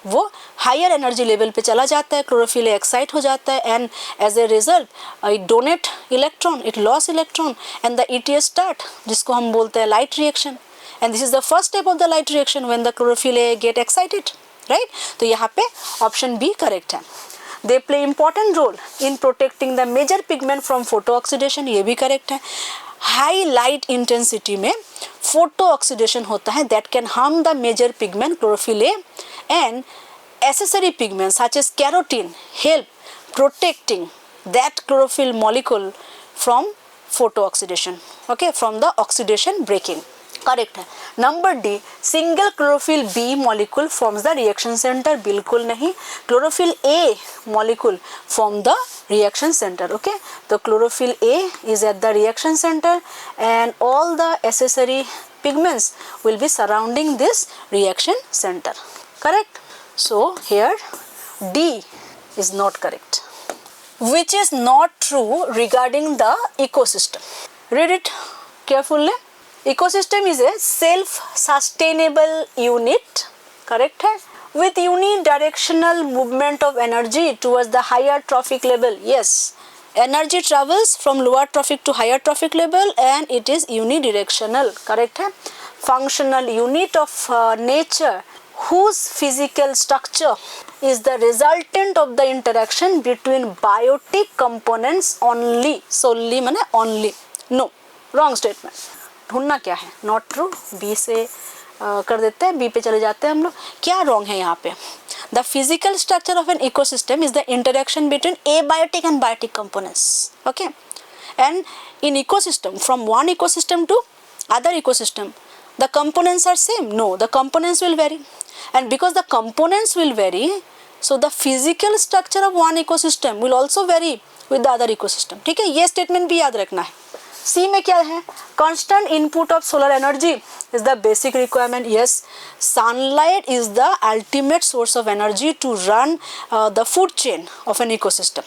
वो हायर एनर्जी लेवल पे चला जाता है, क्लोरोफिल एक्साइट हो जाता है, and as a result it donate electron, it loss electron, and the ETS start, जिसको हम बोलते हैं light reaction, and this is the first step of the light reaction when the chlorophyll A get excited, right. तो यहाँ पे ऑप्शन बी करेक्ट है। They play important role in protecting the major pigment from photo oxidation, ये भी करेक्ट है। हाई लाइट इंटेंसिटी में फोटो ऑक्सीडेशन होता है that can harm the major pigment chlorophyll A, and accessory pigments such as carotene help protecting that chlorophyll molecule from photooxidation, okay, from the oxidation breaking. Correct है। Number D, single chlorophyll B molecule forms the reaction centre, बिल्कुल नहीं, chlorophyll A molecule form the reaction centre. Okay, तो chlorophyll A is at the reaction centre and all the accessory pigments will be surrounding this reaction center. Correct? So here D is not correct. Which is not true regarding the ecosystem? Read it carefully. Ecosystem is a self-sustainable unit. Correct है? With unidirectional movement of energy towards the higher trophic level. Yes. Energy travels from lower trophic to higher trophic level and it is unidirectional. Correct है? Functional unit of nature whose physical structure is the resultant of the interaction between biotic components only. Solely माने only. No. Wrong statement. ढूंढना क्या है? Not true. B से कर देते हैं, B पे चले जाते हैं हम लोग। क्या wrong है यहाँ पे? The physical structure of an ecosystem is the interaction between abiotic and biotic components. Okay? And in ecosystem, from one ecosystem to other ecosystem, the components are same? No, the components will vary. And because the components will vary, so the physical structure of one ecosystem will also vary with the other ecosystem. ठीक है, ये statement भी याद रखना है। C में क्या है? Constant input of solar energy is the basic requirement. Yes, sunlight is the ultimate source of energy to run the food chain of an ecosystem.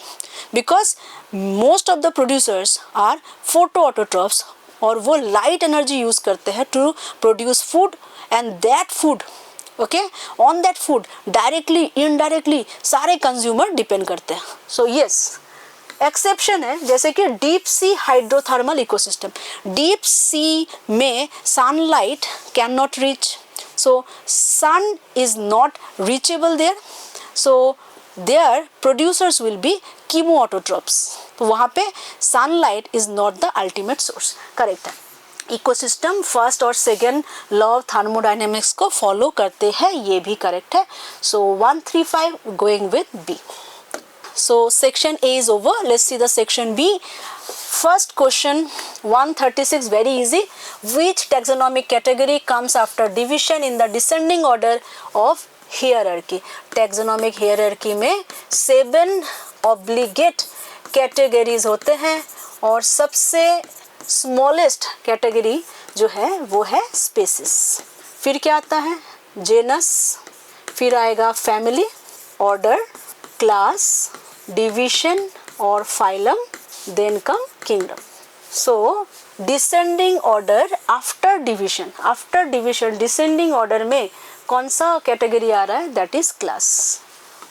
Because most of the producers are photoautotrophs, और वो light energy use करते हैं to produce food, and that food okay, on that food directly indirectly सारे कंज्यूमर डिपेंड करते हैं. सो यस, एक्सेप्शन है जैसे कि deep sea hydrothermal ecosystem. Deep sea में sunlight can not reach, so sun is not reachable there, so there producers will be chemoautotrophs. तो वहाँ पे sunlight is not the ultimate source. Correct है. इकोसिस्टम फर्स्ट और सेकेंड लॉ ऑफ थर्मोडाइनेमिक्स को फॉलो करते हैं, ये भी करेक्ट है. सो 135 going with B. So section A is over. Let's see the section B. First question 136, very easy. Which taxonomic category comes after division in the descending order of hierarchy? Taxonomic hierarchy में 7 obligate categories होते हैं और सबसे smallest category जो है वो है species. फिर क्या आता है? genus, फिर आएगा family, order, class, division or phylum, then come kingdom. So descending order after division descending order में कौन सा category आ रहा है? that is class.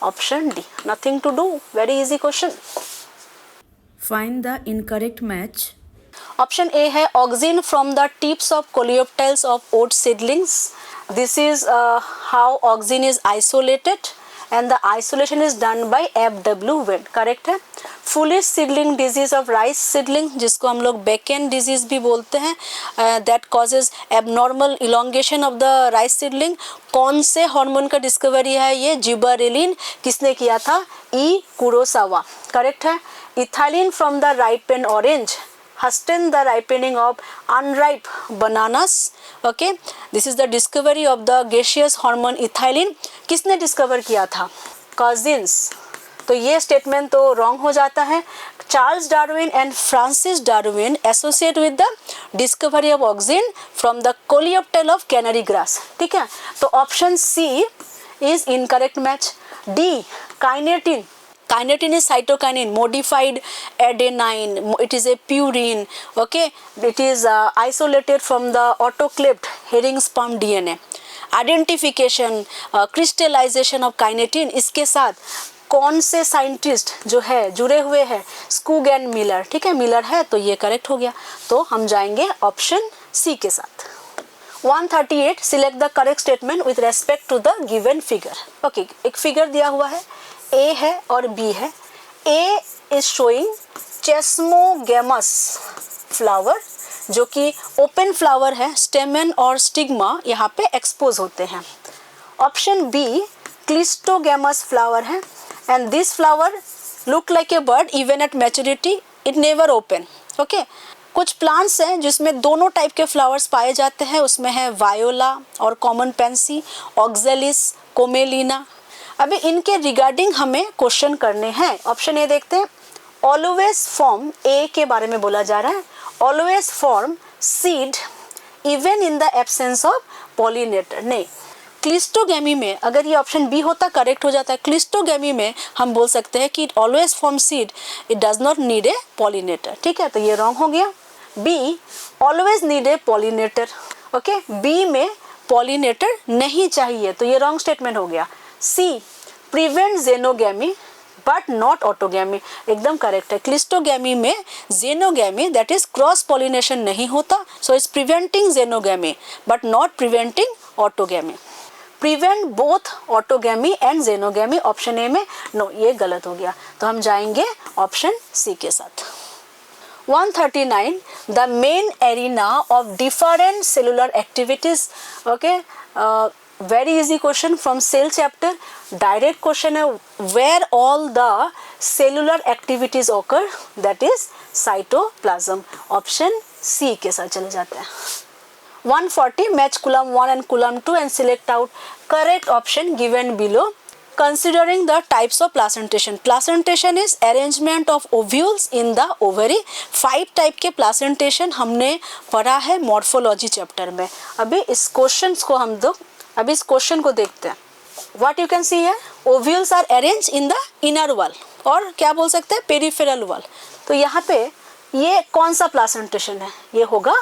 Option D. Nothing to do, very easy question. Find the incorrect match. Option A है auxin from the tips of coleoptiles of oat seedlings. This is how auxin is isolated and the isolation is done by F.W. Wade. Correct है. Foolish seedling disease of rice seedling, जिसको हम लोग बेकेन डिजीज भी बोलते हैं, that causes abnormal elongation of the rice seedling. कौन से हार्मोन का डिस्कवरी है ये? जिबरेलिन. किसने किया था? ई कुरोसावा. करेक्ट है. Ethylene from the ripened orange, hasten the ripening of unripe bananas. Okay, this is the discovery of the gaseous hormone ethylene. किसने डिस्कवर किया था? कजिन्स. तो ये स्टेटमेंट तो रॉन्ग हो जाता है. Charles Darwin and Francis Darwin associate with the discovery of auxin from the coleoptile of canary grass. ठीक है, तो option C is incorrect match. D kinetin. Kinetin is cytokinin, modified adenine. It is a purine. Okay, it is isolated from the autoclaved herring sperm DNA. Identification, crystallization of kinetin. इसके साथ कौन से साइंटिस्ट जो है जुड़े हुए हैं? Skoog and Miller. ठीक है, मिलर है तो ये करेक्ट हो गया. तो हम जाएंगे ऑप्शन सी के साथ. 138, select the correct statement with respect to the given figure. Okay, एक फिगर दिया हुआ है, ए है और बी है. A is showing chasmogamous flower, जो कि ओपन फ्लावर है. स्टेमन और स्टिग्मा यहाँ पे एक्सपोज होते हैं. ऑप्शन बी क्लिस्टोगेमस फ्लावर है and this flower look like a bird even at maturity, it never open. Okay, कुछ प्लांट्स हैं जिसमें दोनों टाइप के फ्लावर्स पाए जाते हैं. उसमें है वायोला और कॉमन पेंसी, ऑक्जेलिस, कोमेलिना. अभी इनके रिगार्डिंग हमें क्वेश्चन करने हैं. ऑप्शन ए देखते हैं. ऑलवेज फॉर्म, ए के बारे में बोला जा रहा है, always form seed even in the absence of pollinator. नहीं, क्लिस्टोगेमी में अगर ये ऑप्शन बी होता करेक्ट हो जाता है. क्लिस्टोगेमी में हम बोल सकते हैं कि it always form seed, it does not need a pollinator. ठीक है, तो ये रॉन्ग हो गया. B always need a pollinator. Okay, B में पॉलिनेटर नहीं चाहिए तो ये रॉन्ग स्टेटमेंट हो गया. C prevent xenogamy but not autogamy, एकदम करेक्ट है. क्लिस्टोगेमी में xenogamy that is cross pollination नहीं होता, so it's preventing xenogamy but not preventing autogamy. Prevent both autogamy and xenogamy, option A में नो, ये गलत हो गया. तो हम जाएंगे ऑप्शन सी के साथ. 139, the main arena of different cellular activities. Okay, very easy question from cell chapter. Direct question है, where all the cellular activities occur, that is cytoplasm. Option C के साथ चले जाते हैं. 140, match column 1 and column 2 and select out correct option given below. Considering the types of placentation. Placentation is arrangement of ovules in the ovary. 5 type के placentation हमने पढ़ा है morphology chapter में. अभी इस क्वेश्चन को हम दो, अभी इस क्वेश्चन को देखते हैं. What you can see here, ovules are arranged in the inner wall, और क्या बोल सकते हैं पेरिफेरल वॉल. तो यहाँ पे ये कौन सा प्लासेंटेशन है? ये होगा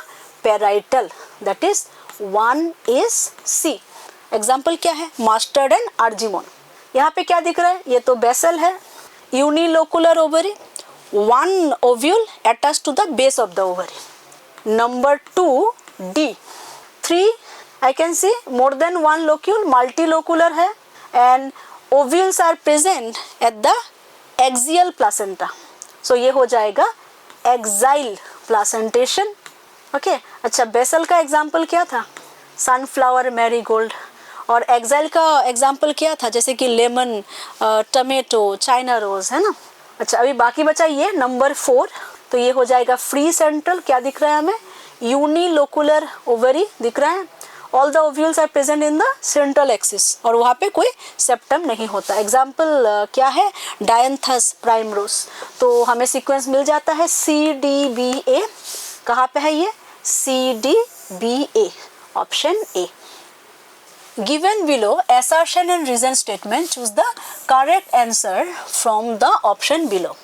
parietal, that is 1 is C. Example क्या है, मास्टर्ड एंड आर्जिमोन। यहाँ पे क्या दिख रहा है, ये तो बेसल है, unilocular ovary, one ovule attach to the base of the ovary. Number 2 D, 3 I can see more than one locule, multilocular है, and ovules are present at the axial placenta, so ये हो जाएगा axial placentation। ओके अच्छा, बेसल का एग्जाम्पल क्या था, सनफ्लावर, मैरीगोल्ड, और एक्साइल का एग्जाम्पल क्या था, जैसे कि लेमन, टमेटो, चाइना रोज, है ना। अच्छा अभी बाकी बचा ये नंबर 4, तो ये हो जाएगा फ्री सेंट्रल। क्या दिख रहा है हमें, यूनिलोकुलर ओवरी दिख रहा है, all the ovules are present in the central axis, और वहाँ पे कोई सेप्टम नहीं होता। एग्जाम्पल क्या है, डायंथस प्राइमरोस, तो हमें सीक्वेंस मिल जाता है CDBA। कहाँ पे है ये, CDBA, option A. Given below assertion and reason statement, choose the correct answer from the option below.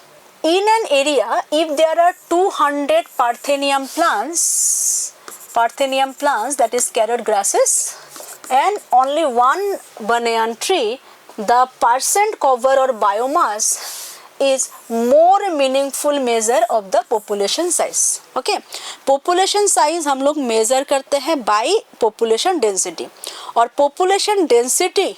In an area, if there are 200 Parthenium plants, that is carrot grasses, and only one banyan tree, the percent cover or biomass is more meaningful measure of the population size. Okay, population size हम लोग measure करते हैं by population density, और population density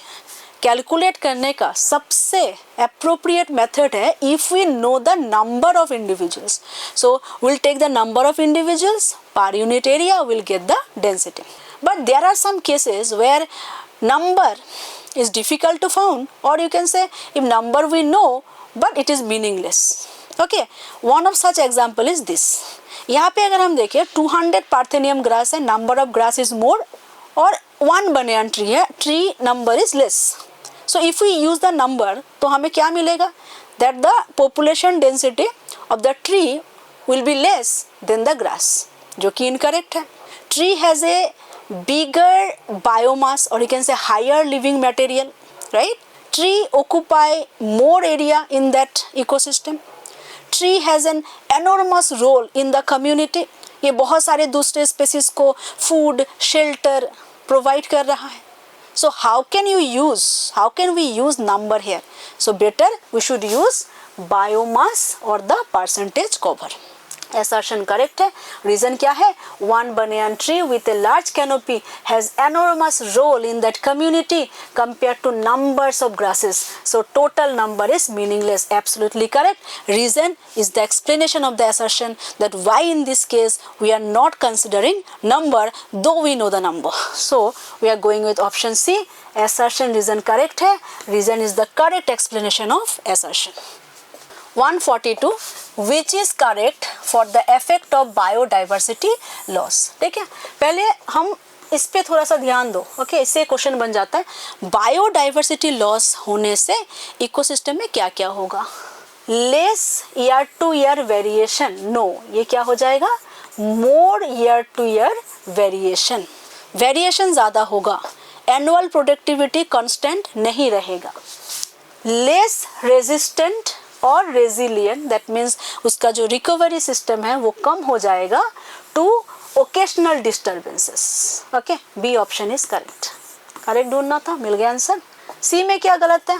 कैलकुलेट करने का सबसे appropriate method है if we know the number of individuals. So we'll take the number of individuals per unit area, we'll get the density. But there are some cases where number is difficult to found, or you can say if number we know but it is meaningless. Okay, one of such example is this. यहाँ पे अगर हम देखें 200 पार्थेनियम ग्रास है, number of grass is more, और 1 बनियान ट्री है, tree number is less. So if we use the number, तो हमें क्या मिलेगा, that the population density of the tree will be less than the grass, जो कि इनकरेक्ट है। Tree has a bigger biomass, और you can say higher living material, right. Tree occupy more area in that ecosystem. Tree has an enormous role in the community. ये बहुत सारे दूसरे स्पेसीज को food, shelter provide कर रहा है. So how can we use number here? So better we should use biomass or the percentage cover. Assertion correct है. Reason क्या है? One banyan tree with a large canopy has enormous role in that community compared to numbers of grasses. So total number is meaningless. Absolutely correct. Reason is the explanation of the assertion that why in this case we are not considering number though we know the number. So we are going with option C. Assertion reason correct है. Reason is the correct explanation of assertion. 142 which is correct for the effect of biodiversity loss. ठीक है, पहले हम इस पे थोड़ा सा ध्यान दो। ओके, इससे क्वेश्चन बन जाता है बायोडाइवर्सिटी लॉस होने से इकोसिस्टम में क्या क्या होगा। Less year to year variation, no, ये क्या हो जाएगा, more year to year variation, variation ज़्यादा होगा। एनुअल प्रोडक्टिविटी कांस्टेंट नहीं रहेगा। लेस रेजिस्टेंट और रेजिलियंट, दैट मीन्स उसका जो रिकवरी सिस्टम है वो कम हो जाएगा to occasional disturbances. Okay, B option is correct. Correct ढूंढना था, मिल गया आंसर। सी में क्या गलत है,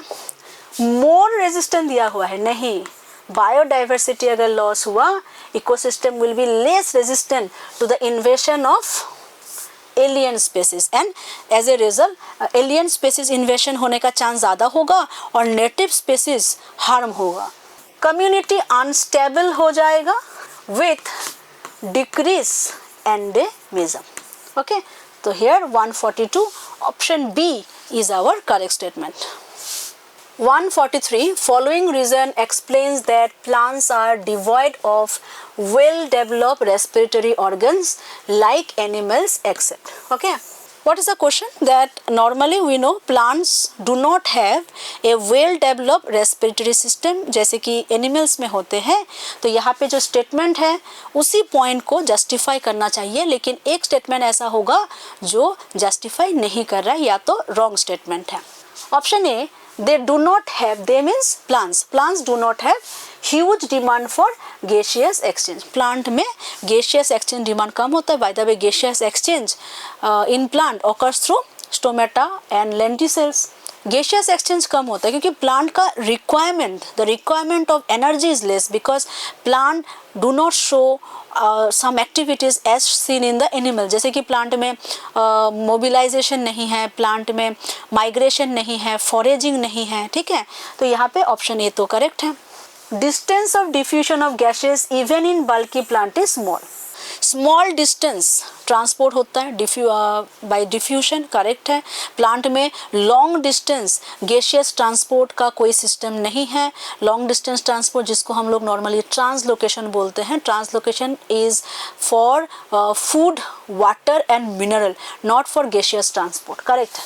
मोर रेजिस्टेंट दिया हुआ है, नहीं। बायोडाइवर्सिटी अगर लॉस हुआ, ecosystem will be less resistant to the invasion of alien species, and as a result alien species invasion होने का चांस ज़्यादा होगा और नेटिव स्पेसीज हार्म होगा। कम्युनिटी अनस्टेबल हो जाएगा विथ डिक्रीज एंडेमिज्म। ओके, तो here 142 option B is our correct statement. 143 following reason explains that plants are devoid of well developed respiratory organs like animals except. Okay, what is the question? That normally we know plants do not have a well developed respiratory system जैसे कि animals में होते हैं। तो यहाँ पे जो statement है उसी point को justify करना चाहिए, लेकिन एक statement ऐसा होगा जो justify नहीं कर रहा है या तो wrong statement है। Option A, they do not have, they means plants do not have huge demand for gaseous exchange. Plant में gaseous exchange demand कम होता है. By the way, gaseous exchange in plant occurs through stomata and lenticels. Gaseous exchange कम होता है क्योंकि प्लांट का requirement of energy is less because plant do not show some activities as seen in the animal. जैसे कि प्लांट में मोबिलाइजेशन नहीं है, प्लांट में माइग्रेशन नहीं है, फॉरेजिंग नहीं है, ठीक है। तो यहाँ पे ऑप्शन ए तो करेक्ट है। Distance of diffusion of gases even in bulky plant is small. Small distance transport होता है बाय डिफ्यूजन, करेक्ट है। प्लांट में लॉन्ग डिस्टेंस गैसियस ट्रांसपोर्ट का कोई सिस्टम नहीं है। लॉन्ग डिस्टेंस ट्रांसपोर्ट जिसको हम लोग नॉर्मली ट्रांसलोकेशन बोलते हैं, translocation is for food, water and mineral, not for gaseous transport, correct है।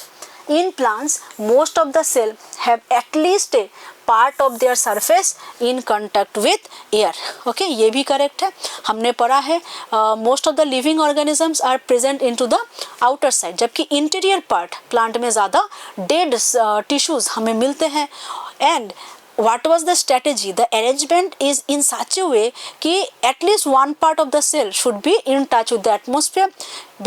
In plants, most of the cell have at least a part of their surface in contact with air. Okay, ये भी correct है। हमने पढ़ा है most of the living organisms are present into the outer side, जबकि interior part plant में ज़्यादा dead tissues हमें मिलते हैं। And what was the strategy? The arrangement is in such a way कि at least one part of the cell should be in touch with the atmosphere,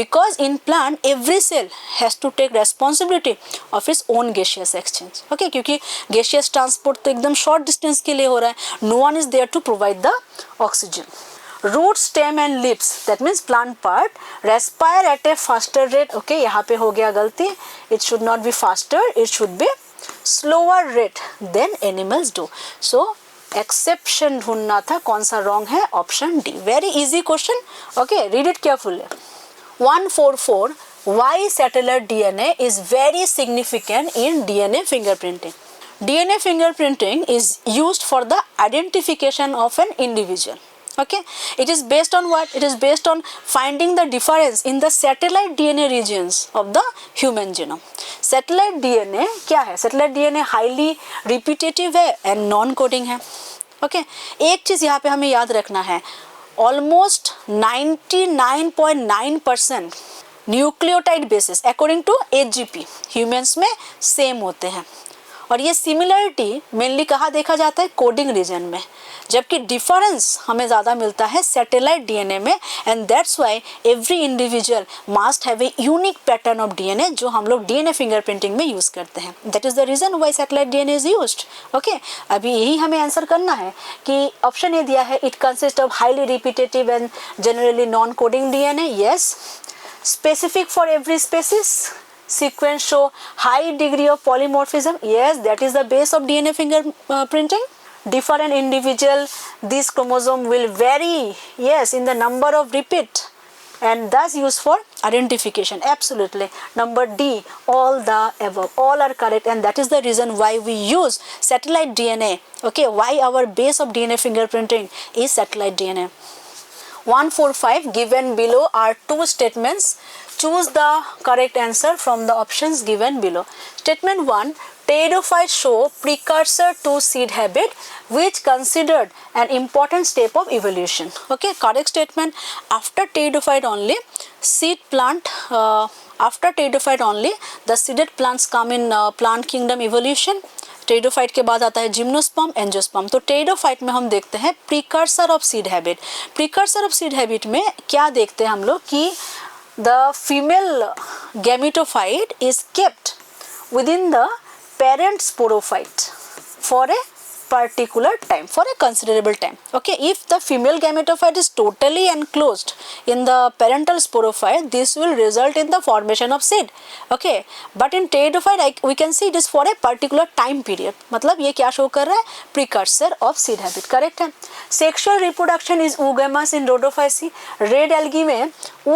because in plant every cell has to take responsibility of its own gaseous exchange. Okay, क्योंकि gaseous transport तो एकदम short distance के लिए हो रहा है, no one is there to provide the oxygen. Root, stem and leaves, that means plant part, respire at a faster rate. Okay, यहाँ पे हो गया गलती, it should not be faster, it should be slower rate than animals do. So exception ढूंढना था, कौन सा wrong है? Option D. Very easy question. Okay, read it carefully. 144. Why satellite DNA is very significant in DNA fingerprinting? DNA fingerprinting is used for the identification of an individual. Okay, it is based on what? It is based on finding the difference in the satellite DNA regions of the human genome. Satellite DNA क्या है? Satellite DNA highly repetitive है and non-coding है. Okay, एक चीज यहाँ पे हमें याद रखना है, almost 99.9% nucleotide basis according to HGP humans में सेम होते हैं। और ये सिमिलरिटी मेनली कहाँ देखा जाता है? कोडिंग रीजन में, जबकि डिफरेंस हमें ज़्यादा मिलता है सैटेलाइट डीएनए में। And that's why every individual must have a unique pattern of DNA जो हम लोग डीएनए फिंगरप्रिंटिंग में यूज़ करते हैं। That is the reason why satellite DNA is used. Okay, अभी यही हमें आंसर करना है कि ऑप्शन ए दिया है, it consist of highly repetitive and generally non coding DNA. Yes, specific for every species, sequence show high degree of polymorphism. Yes, that is the base of DNA fingerprinting. Different individual, this chromosome will vary, yes, in the number of repeat and thus used for identification. Absolutely. Number D, all the above, all are correct, and that is the reason why we use satellite DNA. Okay, why our base of DNA fingerprinting is satellite DNA. 145, given below are two statements. Choose the correct answer from the options given below. Statement 1, pteridophytes show precursor to seed habit, which considered an important step of evolution. Okay, correct statement. After pteridophyte only, seed plant, after pteridophyte only, the seeded plants come in plant kingdom evolution. Pteridophyte के बाद आता है जिम्नोस्पर्म, एंजियोस्पर्म। तो टेरिडोफाइट में हम देखते हैं precursor of seed habit. Precursor of seed habit में क्या देखते हैं हम लोग कि the female gametophyte is kept within the parent sporophyte for a particular time, for a considerable time. Okay, if the female gametophyte is totally enclosed in the parental sporophyte, this will result in the formation of seed. Okay, but in pteridophyte we can see it is for a particular time period. मतलब ये क्या शो कर रहा है? Precursor of seed habit. Correct है। Sexual reproduction is oogamous in rhodophyceae. Red algae में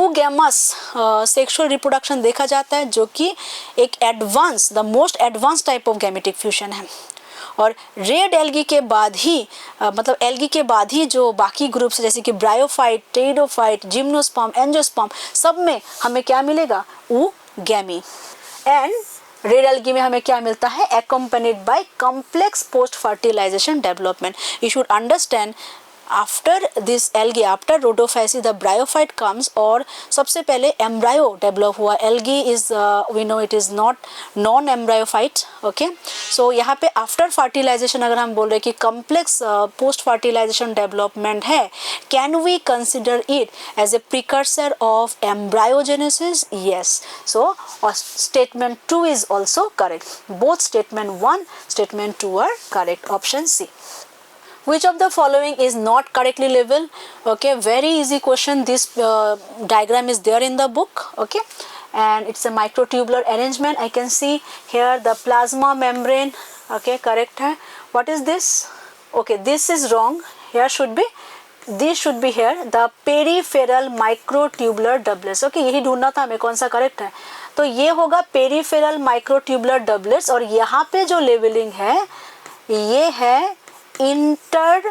oogamous sexual reproduction देखा जाता है, जो कि एक advanced, the most advanced type of gametic fusion है। और रेड एल्गी के बाद ही मतलब एल्गी के बाद ही जो बाकी ग्रुप्स जैसे कि ब्रायोफाइट, टेरिडोफाइट, जिम्नोस्पर्म, एंजियोस्पर्म, सब में हमें क्या मिलेगा? oogamie। एंड रेड एल्गी में हमें क्या मिलता है? accompanied by complex post fertilization development. You should understand after this algae, after rhodophyceae the bryophyte comes, और सबसे पहले एम्ब्रायो डेवलप हुआ. Algae is we know it is not non embryophyte. Okay, so यहाँ पे आफ्टर फर्टिलाइजेशन अगर हम बोल रहे हैं कि कॉम्प्लेक्स पोस्ट फर्टिलाइजेशन डेवलपमेंट है, can we consider it as a precursor of embryogenesis? Yes. So statement 2 is also correct. Both statement 1, statement 2 are correct. Option C. Which of the following is not correctly labeled? Okay, very easy question. This diagram is there in the book. Okay, and it's a microtubular arrangement. I can see here the plasma membrane. Okay, correct hai. What is this? Okay, this is wrong. Here should be, this should be here, the peripheral microtubular doublets. Okay, यही ढूंढना था हमें कौन सा करेक्ट है. तो ये होगा पेरीफेरल माइक्रोट्यूबुलर डबलेट्स, और यहाँ पे जो लेवलिंग है ये है इंटर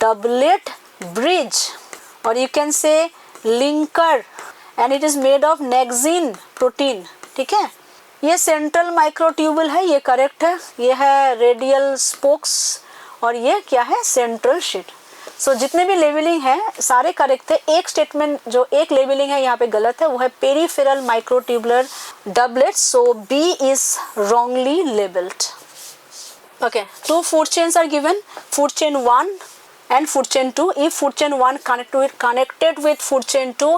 डबलेट ब्रिज, और यू कैन से linker, and it is made of nexin protein. ठीक है, ये सेंट्रल माइक्रोट्यूबुल है, ये करेक्ट है. ये है रेडियल स्पोक्स, और ये क्या है, सेंट्रल शीट. सो जितने भी लेवलिंग है सारे करेक्ट थे. एक स्टेटमेंट जो एक लेवलिंग है यहाँ पे गलत है, वो है peripheral microtubular doublet. So B is wrongly labelled. Okay, 2 food chains are given, food chain 1 and food chain 2. If food chain 1 connected with food chain 2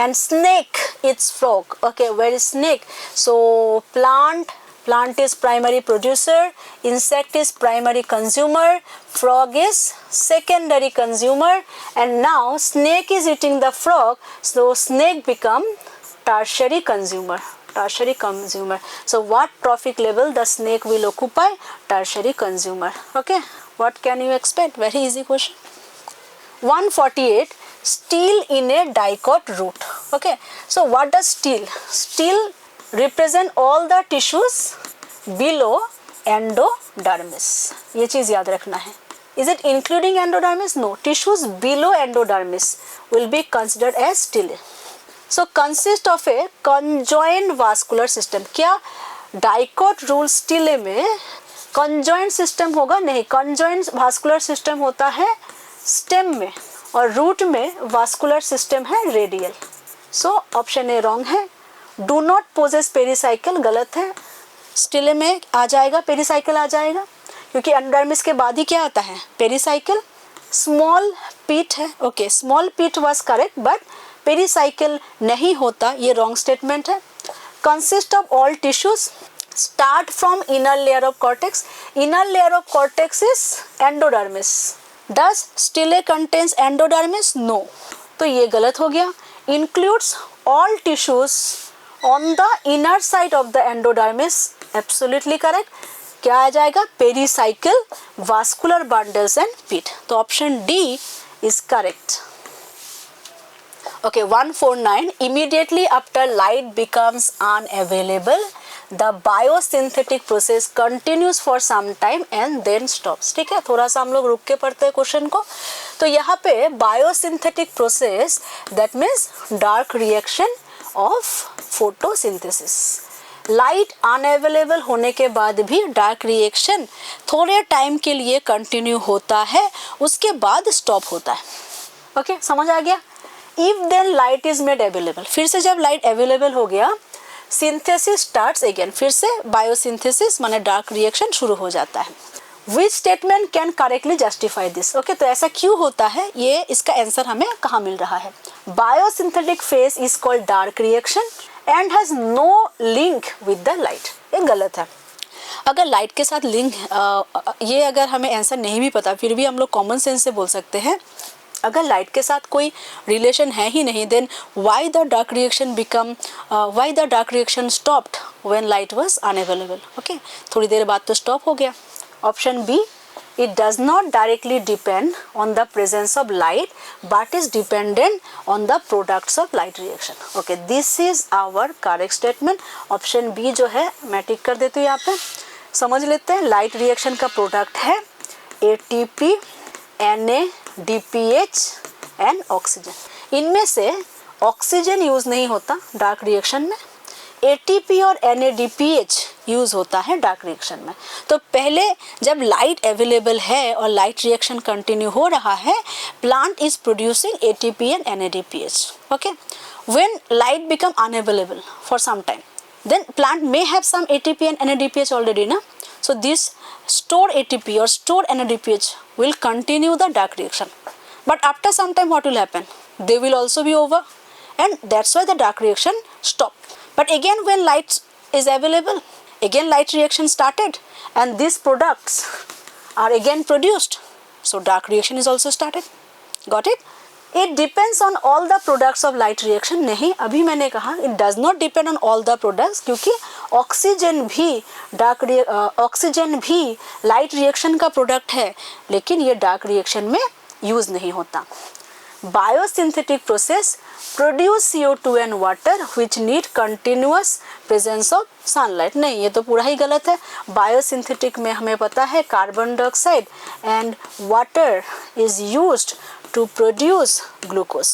and snake its frog. Okay, where is snake? So plant is primary producer, insect is primary consumer, frog is secondary consumer, and now snake is eating the frog, so snake become tertiary consumer. So what trophic level the snake will occupy? Tertiary consumer. Okay, what can you expect? Very easy question. 148, steel in a dicot root. Okay, so what does steel represent all the tissues below endodermis. ये चीज याद रखना है. Is it including endodermis? No. Tissues below endodermis will be considered as steel. So consist of a conjoined vascular system. क्या डाइकोट रूल स्टीले में conjoined system होगा? नहीं. conjoined vascular system होता है स्टेम में, और रूट में vascular system है radial. So option A wrong है. डू नॉट पोजेस पेरीसाइकिल गलत है. स्टिले में आ जाएगा, पेरीसाइकिल आ जाएगा, क्योंकि एंडोडर्मिस के बाद ही क्या आता है, पेरीसाइकिल. स्मॉल पीट है. Okay, small pith was correct, but pericycle नहीं होता, ये रॉन्ग स्टेटमेंट है. Consist of all tissues, start from inner layer of cortex. Inner layer of cortex is endodermis. Does stele contains endodermis? No. तो ये गलत हो गया. Includes all tissues on the inner side of the endodermis. Absolutely correct. क्या आ जाएगा, पेरीसाइकिल, वास्कुलर बंडल्स एंड पीट. तो option D is correct. Okay, 149, immediately after light becomes unavailable, the biosynthetic process continues for some time and then stops. ठीक है, थोड़ा सा हम लोग रुक के पढ़ते हैं क्वेश्चन को. तो यहाँ पे biosynthetic process, that means dark reaction of photosynthesis. Light unavailable होने के बाद भी डार्क रिएक्शन थोड़े टाइम के लिए कंटिन्यू होता है, उसके बाद स्टॉप होता है. ओके, समझ आ गया. If then light is made available, फिर से जब लाइट अवेलेबल हो गया, सिंथेसिस स्टार्ट्स अगेन, फिर से बायोसिंथेसिस माने डार्क रिएक्शन शुरू हो जाता है. Which statement can correctly justify this? Okay, तो ऐसा क्यों होता है, ये इसका आंसर हमें कहाँ मिल रहा है. Biosynthetic phase is called dark reaction and has no link with the light. ये गलत है. अगर लाइट के साथ लिंक, ये अगर हमें आंसर नहीं भी पता, फिर भी हम लोग कॉमन सेंस से बोल सकते हैं, अगर लाइट के साथ कोई रिलेशन है ही नहीं, then why the dark reaction stopped when light was unavailable. Okay, थोड़ी देर बाद तो स्टॉप हो गया. Option B, it does not directly depend on the presence of light but is dependent on the products of light reaction. Okay, this is our correct statement. Option B जो है मैं टिक कर देती हूँ यहाँ पे. समझ लेते हैं, लाइट रिएक्शन का प्रोडक्ट है ATP, NADPH एंड ऑक्सीजन. इनमें से ऑक्सीजन यूज नहीं होता डार्क रिएक्शन में. ATP और NADPH यूज़ होता है डार्क रिएक्शन में। तो पहले जब लाइट अवेलेबल है और लाइट रिएक्शन कंटिन्यू हो रहा है, plant is producing ATP and NADPH. Okay, when light become unavailable for some time, then plant may have some ATP and NADPH already, na? So this stored ATP or stored NADPH will continue the dark reaction. But after some time what will happen? They will also be over, and that's why the dark reaction stop. But again when light is available, again light reaction started and these products are again produced. So dark reaction is also started. Got it? It depends on all the products of light reaction. नहीं, अभी मैंने कहा it does not depend on all the products, क्योंकि ऑक्सीजन भी लाइट रिएक्शन का प्रोडक्ट है, लेकिन ये डार्क रिएक्शन में यूज नहीं होता. Biosynthetic process produce CO2 and water which need continuous presence of sunlight. नहीं, ये तो पूरा ही गलत है. बायोसिंथेटिक में हमें पता है carbon dioxide and water is used to produce glucose.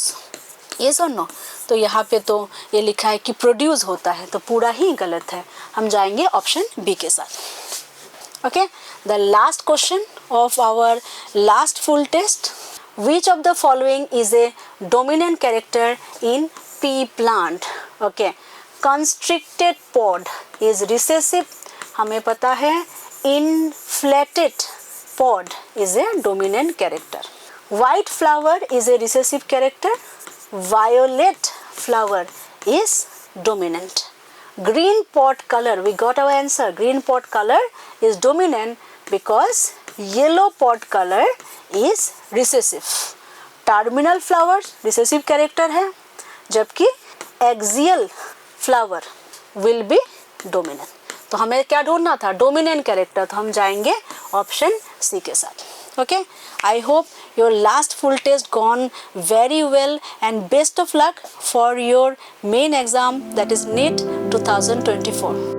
Yes और नो? तो यहाँ पे तो ये लिखा है कि प्रोड्यूस होता है, तो पूरा ही गलत है. हम जाएंगे ऑप्शन बी के साथ. Okay, the last question of our last full test. Which of the following is a dominant character in pea plant? Okay, constricted pod is recessive. हमें पता है inflated pod is a dominant character. White flower is a recessive character. Violet flower is dominant. Green pod color, we got our answer. Green pod color is dominant because yellow pod color is recessive. Terminal flower recessive character है, जबकि axial flower will be dominant. तो हमें क्या ढूंढना था? Dominant character. तो हम जाएंगे ऑप्शन सी के साथ. Okay, I hope your last full test gone very well and best of luck for your main exam that is NEET 2024.